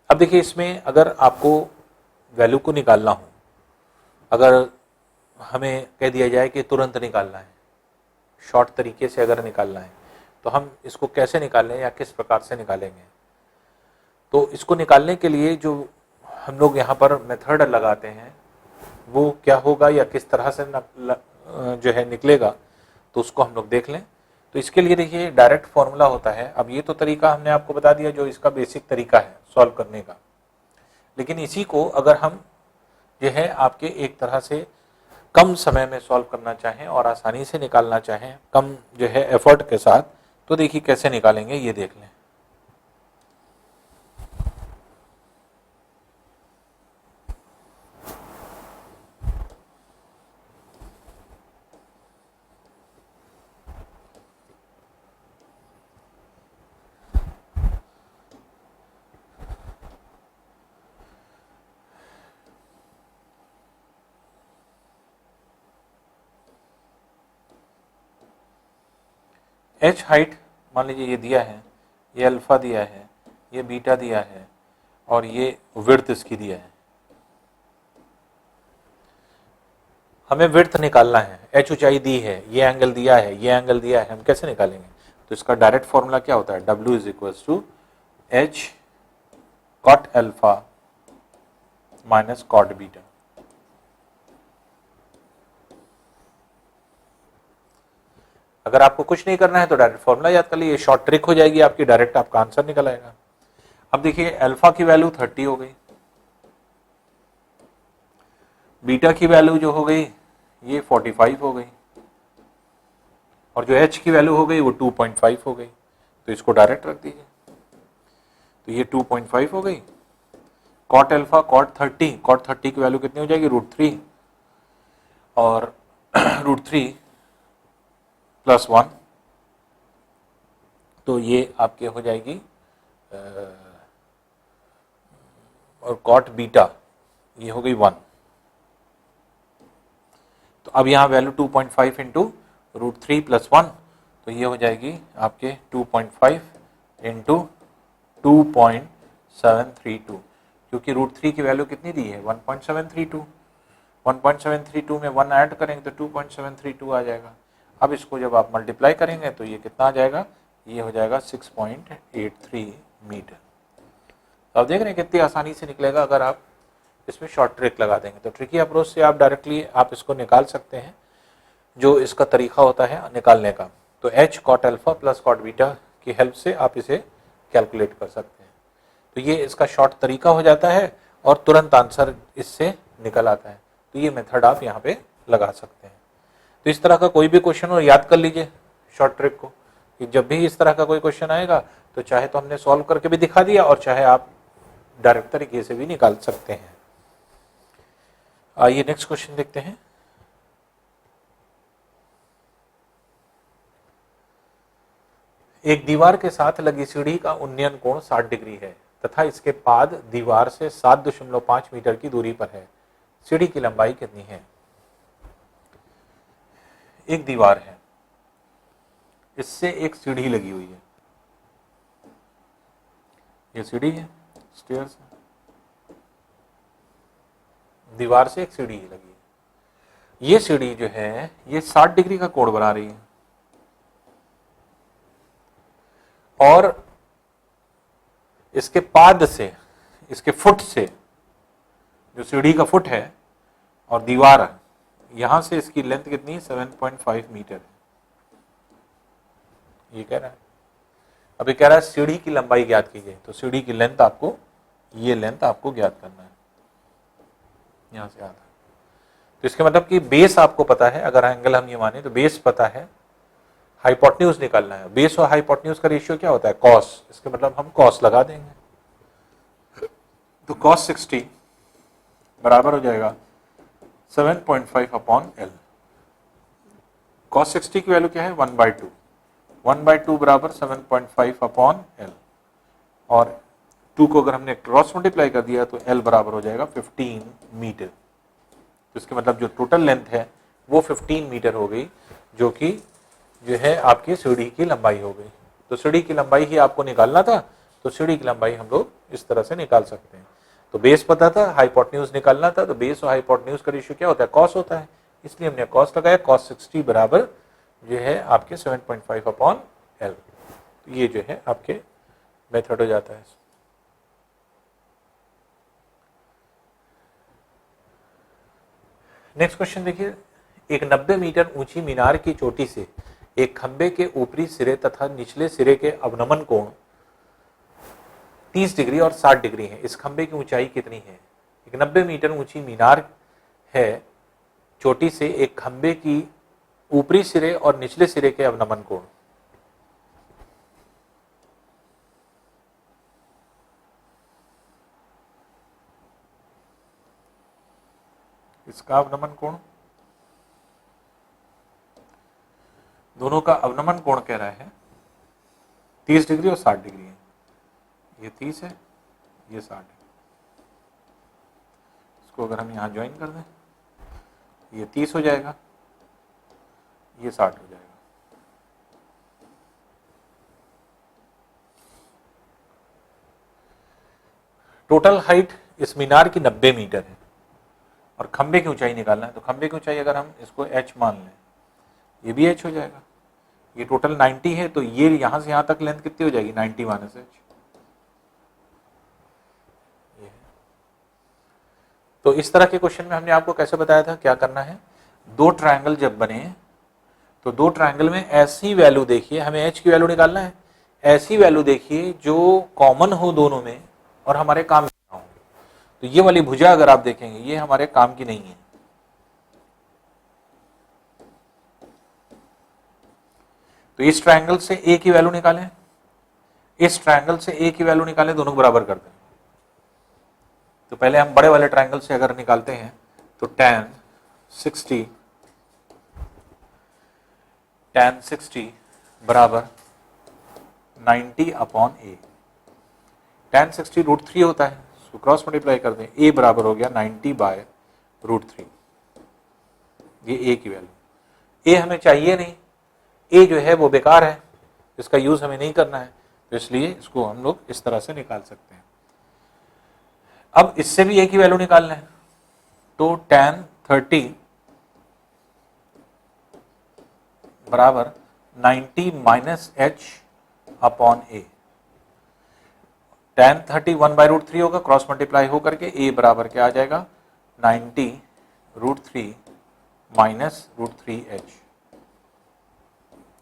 अब देखिए, इसमें अगर आपको वैल्यू को निकालना हो, अगर हमें कह दिया जाए कि तुरंत निकालना है, शॉर्ट तरीके से अगर निकालना है, तो हम इसको कैसे निकालें या किस प्रकार से निकालेंगे? तो इसको निकालने के लिए जो हम लोग यहाँ पर मेथड लगाते हैं वो क्या होगा या किस तरह से जो है निकलेगा, तो उसको हम लोग देख लें। तो इसके लिए देखिए डायरेक्ट फॉर्मूला होता है। अब ये तो तरीका हमने आपको बता दिया जो इसका बेसिक तरीका है सॉल्व करने का, लेकिन इसी को अगर हम जो है आपके एक तरह से कम समय में सॉल्व करना चाहें और आसानी से निकालना चाहें, कम जो है एफर्ट के साथ, तो देखिए कैसे निकालेंगे ये देख लें। एच हाइट मान लीजिए ये दिया है, ये अल्फा दिया है, ये बीटा दिया है और ये विड्थ इसकी दिया है। हमें विड्थ निकालना है, एच ऊंचाई दी है, ये एंगल दिया है, ये एंगल दिया है, हम कैसे निकालेंगे? तो इसका डायरेक्ट फॉर्मूला क्या होता है? W is equals to h cot alpha minus cot beta. अगर आपको कुछ नहीं करना है तो डायरेक्ट फॉर्मूला याद कर लीजिए, शॉर्ट ट्रिक हो जाएगी आपकी, डायरेक्ट आपका आंसर निकल आएगा। अब देखिए अल्फा की वैल्यू 30 हो गई, बीटा की वैल्यू जो हो गई ये 45 हो गई, और जो एच की वैल्यू हो गई वो 2.5 हो गई। तो इसको डायरेक्ट रख दीजिए, तो ये 2.5 हो गई। कॉट अल्फा कॉट 30 की वैल्यू कितनी हो जाएगी? √3, और √3 + 1, तो ये आपके हो जाएगी, और कॉट बीटा ये हो गई 1। तो अब यहाँ वैल्यू 2.5 इंटू √3 + 1, तो ये हो जाएगी आपके 2.5 इंटू 2.732, क्योंकि √3 की वैल्यू कितनी दी है? 1.732। 1.732 में 1 ऐड करेंगे तो 2.732 आ जाएगा। अब इसको जब आप मल्टीप्लाई करेंगे तो ये कितना आ जाएगा? ये हो जाएगा 6.83 मीटर। तो आप देख रहे हैं कितनी आसानी से निकलेगा अगर आप इसमें शॉर्ट ट्रिक लगा देंगे। तो ट्रिकी अप्रोच से आप डायरेक्टली आप इसको निकाल सकते हैं, जो इसका तरीका होता है निकालने का। तो h cot alpha plus cot beta की हेल्प से आप इसे कैलकुलेट कर सकते हैं। तो ये इसका शॉर्ट तरीका हो जाता है और तुरंत आंसर इससे निकल आता है। तो ये मेथड आप यहाँ पे लगा सकते हैं। तो इस तरह का कोई भी क्वेश्चन हो याद कर लीजिए शॉर्ट ट्रिक को, कि जब भी इस तरह का कोई क्वेश्चन आएगा तो चाहे तो हमने सॉल्व करके भी दिखा दिया और चाहे आप डायरेक्ट तरीके से भी निकाल सकते हैं। आइए नेक्स्ट क्वेश्चन देखते हैं। एक दीवार के साथ लगी सीढ़ी का उन्नयन कोण 60 डिग्री है तथा इसके पाद दीवार से 7.5 मीटर की दूरी पर है। सीढ़ी की लंबाई कितनी है? एक दीवार है, इससे एक सीढ़ी लगी हुई है, ये सीढ़ी है, स्टेयर्स है, दीवार से एक सीढ़ी लगी है। ये सीढ़ी जो है ये 60 डिग्री का कोण बना रही है, और इसके पाद से, इसके फुट से, जो सीढ़ी का फुट है और दीवार है, यहां से इसकी लेंथ कितनी है? 7.5 मीटर है, ये कह रहा है। अभी कह रहा है सीढ़ी की लंबाई ज्ञात कीजिए, तो सीढ़ी की लेंथ आपको, ये लेंथ आपको ज्ञात करना है, यहां से आता है। तो इसके मतलब कि बेस आपको पता है, अगर एंगल हम ये माने तो बेस पता है, हाइपोटेन्यूज निकालना है। बेस और हाइपोटेन्यूज का रेशियो क्या होता है? कॉस। इसके मतलब हम कॉस लगा देंगे, तो कॉस 60 बराबर हो जाएगा 7.5 अपॉन L। कॉस 60 की वैल्यू क्या है? 1/2। 1/2 बराबर 7.5 अपॉन L, और 2 को अगर हमने क्रॉस मल्टीप्लाई कर दिया तो L बराबर हो जाएगा 15 मीटर। तो इसके मतलब जो टोटल लेंथ है वो 15 मीटर हो गई, जो कि जो है आपकी सीढ़ी की लंबाई हो गई। तो सीढ़ी की लंबाई ही आपको निकालना था, तो सीढ़ी की लंबाई हम लोग इस तरह से निकाल सकते हैं। तो बेस पता था, हाइपोटेन्यूज निकालना था, तो बेस और हाइपोटेन्यूज का रेशियो क्या होता है, कॉस होता है, इसलिए हमने कॉस लगाया। कॉस 60 बराबर जो है आपके 7.5 अपॉन एल। ये जो है आपके मेथड हो जाता है। नेक्स्ट क्वेश्चन देखिए, एक 90 मीटर ऊंची मीनार की चोटी से एक खंबे के ऊपरी सिरे तथा निचले सिरे के अवनमन कोण 30 डिग्री और 60 डिग्री है। इस खंबे की ऊंचाई कितनी है। एक 90 मीटर ऊंची मीनार है, चोटी से एक खंबे की ऊपरी सिरे और निचले सिरे के अवनमन कोण, इसका अवनमन कोण, दोनों का अवनमन कोण कह रहा है 30 डिग्री और 60 डिग्री है। ये 30 है, ये 60 है। इसको अगर हम यहां ज्वाइन कर दें, ये 30 हो जाएगा, ये 60 हो जाएगा। टोटल हाइट इस मीनार की 90 मीटर है और खंबे की ऊंचाई निकालना है। तो खंबे की ऊंचाई अगर हम इसको h मान लें, ये भी h हो जाएगा। ये टोटल 90 है, तो ये यहां से यहां तक लेंथ कितनी हो जाएगी, 90 माइनस h। तो इस तरह के क्वेश्चन में हमने आपको कैसे बताया था क्या करना है। दो ट्रायंगल जब बने तो दो ट्रायंगल में ऐसी वैल्यू देखिए, हमें h की वैल्यू निकालना है, ऐसी वैल्यू देखिए जो कॉमन हो दोनों में और हमारे काम की ना हो। तो ये वाली भुजा अगर आप देखेंगे, ये हमारे काम की नहीं है। तो इस ट्रायंगल से a की वैल्यू निकालें, इस ट्रायंगल से a की वैल्यू निकालें, दोनों को बराबर कर दें। तो पहले हम बड़े वाले ट्रायंगल से अगर निकालते हैं तो tan 60 बराबर 90 अपॉन a। tan 60 √3 होता है, इसको क्रॉस मल्टीप्लाई कर दें, a बराबर हो गया 90 बाय √3। ये a की वैल्यू, a हमें चाहिए नहीं, a जो है वो बेकार है, इसका यूज हमें नहीं करना है, तो इसलिए इसको हम लोग इस तरह से निकाल सकते हैं। अब इससे भी a की वैल्यू निकालना है, तो tan 30 बराबर 90 minus h upon a। tan 30 1 by √3 होगा, क्रॉस मल्टीप्लाई होकर के a बराबर क्या आ जाएगा, 90 √3 माइनस √3h।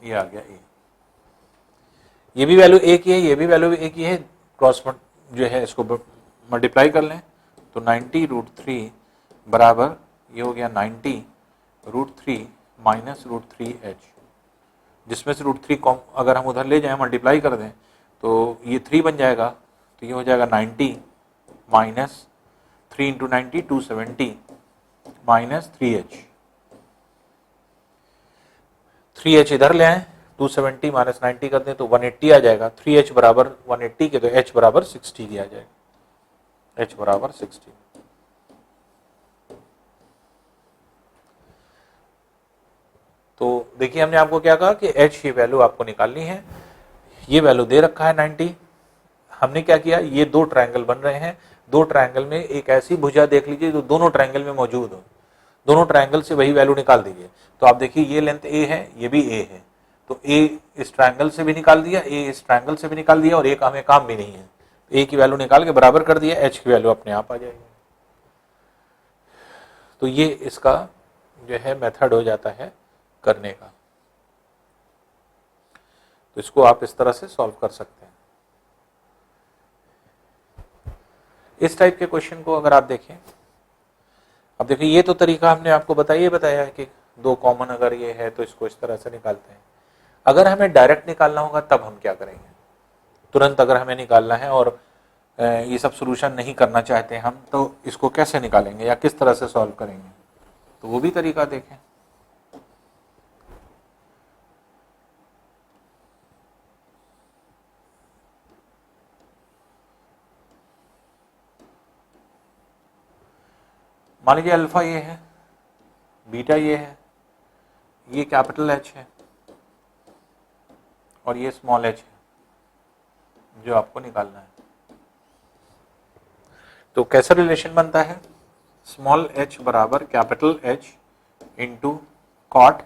ये आ गया a। ये भी वैल्यू a की है, ये भी वैल्यू a की है, क्रॉस जो है इसको मल्टीप्लाई कर लें, तो 90 √3 बराबर ये हो गया 90 √3 माइनस √3h, जिसमें से √3 को अगर हम उधर ले जाएं मल्टीप्लाई कर दें तो ये 3 बन जाएगा, तो ये हो जाएगा 90 माइनस 3 इंटू 90 270 माइनस 3h इधर ले आए, 270 माइनस 90 कर दें तो 180 आ जाएगा। 3h बराबर 180 के, तो h बराबर 60 की आ जाएगा, h बराबर 60। तो देखिए हमने आपको क्या कहा कि h की वैल्यू आपको निकालनी है, ये वैल्यू दे रखा है 90। हमने क्या किया, ये दो ट्रायंगल बन रहे हैं, दो ट्रायंगल में एक ऐसी भुजा देख लीजिए जो दोनों ट्रायंगल में मौजूद हो, दोनों ट्रायंगल से वही वैल्यू निकाल दीजिए। तो आप देखिए ये लेंथ a है, ये भी a है, तो a इस ट्रायंगल से भी निकाल दिया, a इस ट्रायंगल से भी निकाल दिया, और a का हमें काम भी नहीं है, a की वैल्यू निकाल के बराबर कर दिया, h की वैल्यू अपने आप आ जाएगी। तो ये इसका जो है मेथड हो जाता है करने का। तो इसको आप इस तरह से सॉल्व कर सकते हैं। इस टाइप के क्वेश्चन को अगर आप देखें, अब देखिए ये तो तरीका हमने आपको बताया है कि दो कॉमन अगर ये है तो इसको इस तरह से निकालते हैं। अगर हमें डायरेक्ट निकालना होगा तब हम क्या करेंगे, तुरंत अगर हमें निकालना है और ये सब सोल्यूशन नहीं करना चाहते हम, तो इसको कैसे निकालेंगे या किस तरह से सॉल्व करेंगे, तो वो भी तरीका देखें। मान लीजिए अल्फा ये है, बीटा ये है, ये कैपिटल एच है और ये स्मॉल एच है जो आपको निकालना है। तो कैसा रिलेशन बनता है, स्मॉल एच बराबर capital h into cot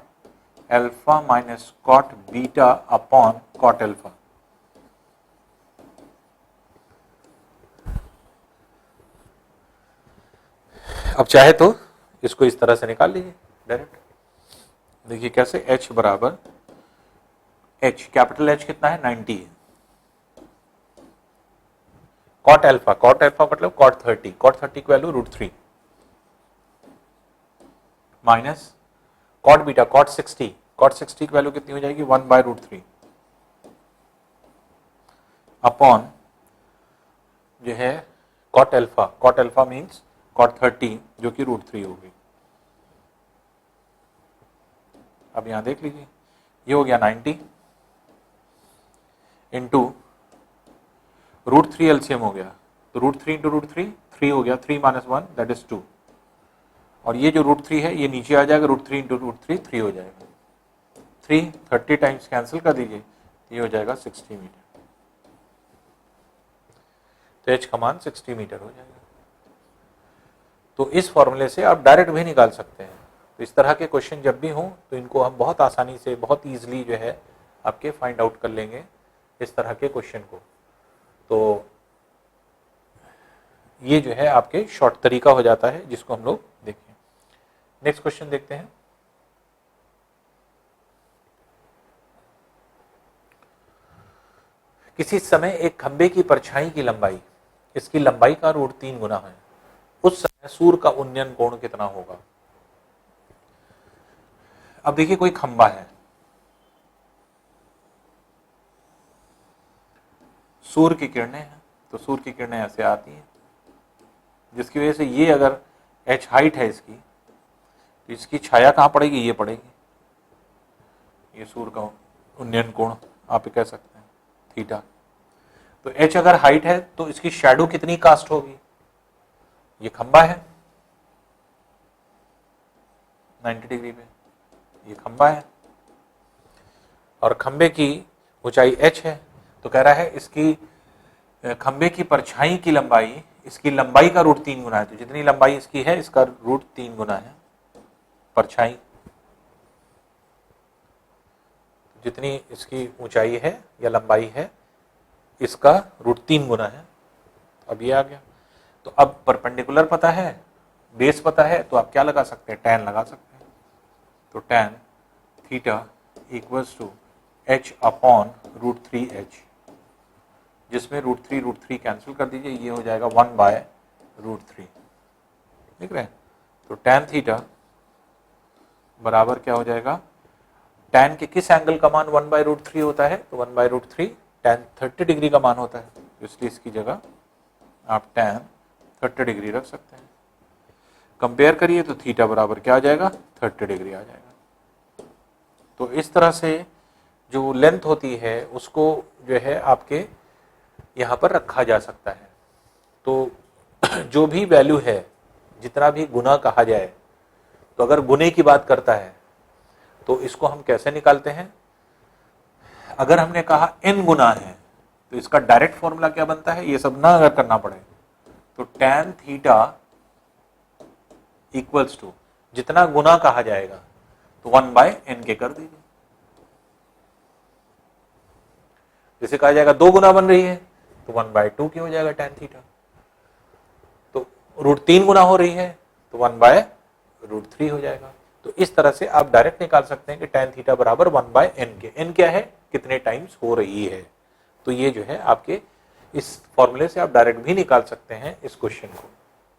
alpha minus cot beta upon cot alpha. अब चाहे तो इसको इस तरह से निकाल लीजिए डायरेक्ट। देखिए कैसे, h बराबर h, कैपिटल H कितना है 90 है, कॉट एल्फा मतलब कॉट 30 की value √3 minus cot beta cot 60 की वैल्यू कितनी हो जाएगी 1/√3 अपॉन जो है कॉट एल्फा मीन्स कॉट 30 जो कि √3 होगी। अब यहां देख लीजिए, ये हो गया 90 इंटू √3 एलसीएम हो गया, तो √3 इंटू √3 3 हो गया, 3 - 1 दैट इज 2, और ये जो √3 है ये नीचे आ जाएगा, √3 इंटू √3 3 हो जाएगा, 30 टाइम्स कैंसिल कर दीजिए, ये हो जाएगा 60 मीटर। तो h का मान 60 मीटर हो जाएगा। तो इस फॉर्मूले से आप डायरेक्ट भी निकाल सकते हैं। तो इस तरह के क्वेश्चन जब भी हों तो इनको हम बहुत आसानी से, बहुत ईजिली जो है आपके फाइंड आउट कर लेंगे इस तरह के क्वेश्चन को। तो ये जो है आपके शॉर्ट तरीका हो जाता है जिसको हम लोग देखें। नेक्स्ट क्वेश्चन देखते हैं। किसी समय एक खंबे की परछाई की लंबाई इसकी लंबाई का √3 गुना है, उस समय सूर्य का उन्नयन कोण कितना होगा। अब देखिए कोई खंबा है, सूर्य की किरणें हैं, तो सूर्य की किरणें ऐसे आती हैं, जिसकी वजह से ये अगर h हाइट है इसकी, तो इसकी छाया कहां पड़ेगी, ये पड़ेगी, ये सूर्य का उन्नयन कोण आप कह सकते हैं थीटा। तो h अगर हाइट है तो इसकी शैडो कितनी कास्ट होगी, ये खंबा है 90 डिग्री पे, ये खंबा है और खंबे की ऊंचाई h है, तो कह रहा है इसकी खंबे की परछाई की लंबाई इसकी लंबाई का √3 गुना है। तो जितनी लंबाई इसकी है इसका √3 गुना है परछाई, जितनी इसकी ऊंचाई है या लंबाई है इसका √3 गुना है। अब ये आ गया। तो अब परपेंडिकुलर पता है, बेस पता है, तो आप क्या लगा सकते हैं, tan लगा सकते हैं। तो tan theta equals to h upon √3h, जिसमें √3 कैंसिल कर दीजिए, ये हो जाएगा 1/√3, देख रहे हैं। तो tan थीटा बराबर क्या हो जाएगा, tan के किस एंगल का मान 1/√3 होता है, तो 1/√3 tan 30 डिग्री का मान होता है, इसलिए इसकी जगह आप tan 30 डिग्री रख सकते हैं। कंपेयर करिए तो थीटा बराबर क्या आ जाएगा, 30 डिग्री आ जाएगा। तो इस तरह से जो लेंथ होती है उसको जो है आपके यहाँ पर रखा जा सकता है। तो जो भी वैल्यू है, जितना भी गुना कहा जाए, तो अगर गुने की बात करता है तो इसको हम कैसे निकालते हैं, अगर हमने कहा n गुना है तो इसका डायरेक्ट फॉर्मूला क्या बनता है, ये सब ना अगर करना पड़े, तो tan थीटा इक्वल्स टू जितना गुना कहा जाएगा तो 1/n के कर दीजिए। जैसे कहा जाएगा 2 गुना बन रही है तो 1/2 की हो जाएगा tan थीटा, तो √3 गुना हो रही है तो 1/√3 हो जाएगा। तो इस तरह से आप डायरेक्ट निकाल सकते हैं कि tan थीटा बराबर 1/n के, n क्या है, कितने टाइम्स हो रही है। तो ये जो है आपके इस फॉर्मूले से आप डायरेक्ट भी निकाल सकते हैं इस क्वेश्चन को,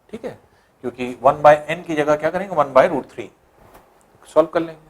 ठीक है, क्योंकि 1/n की जगह क्या करेंगे 1/√3 सॉल्व कर लेंगे।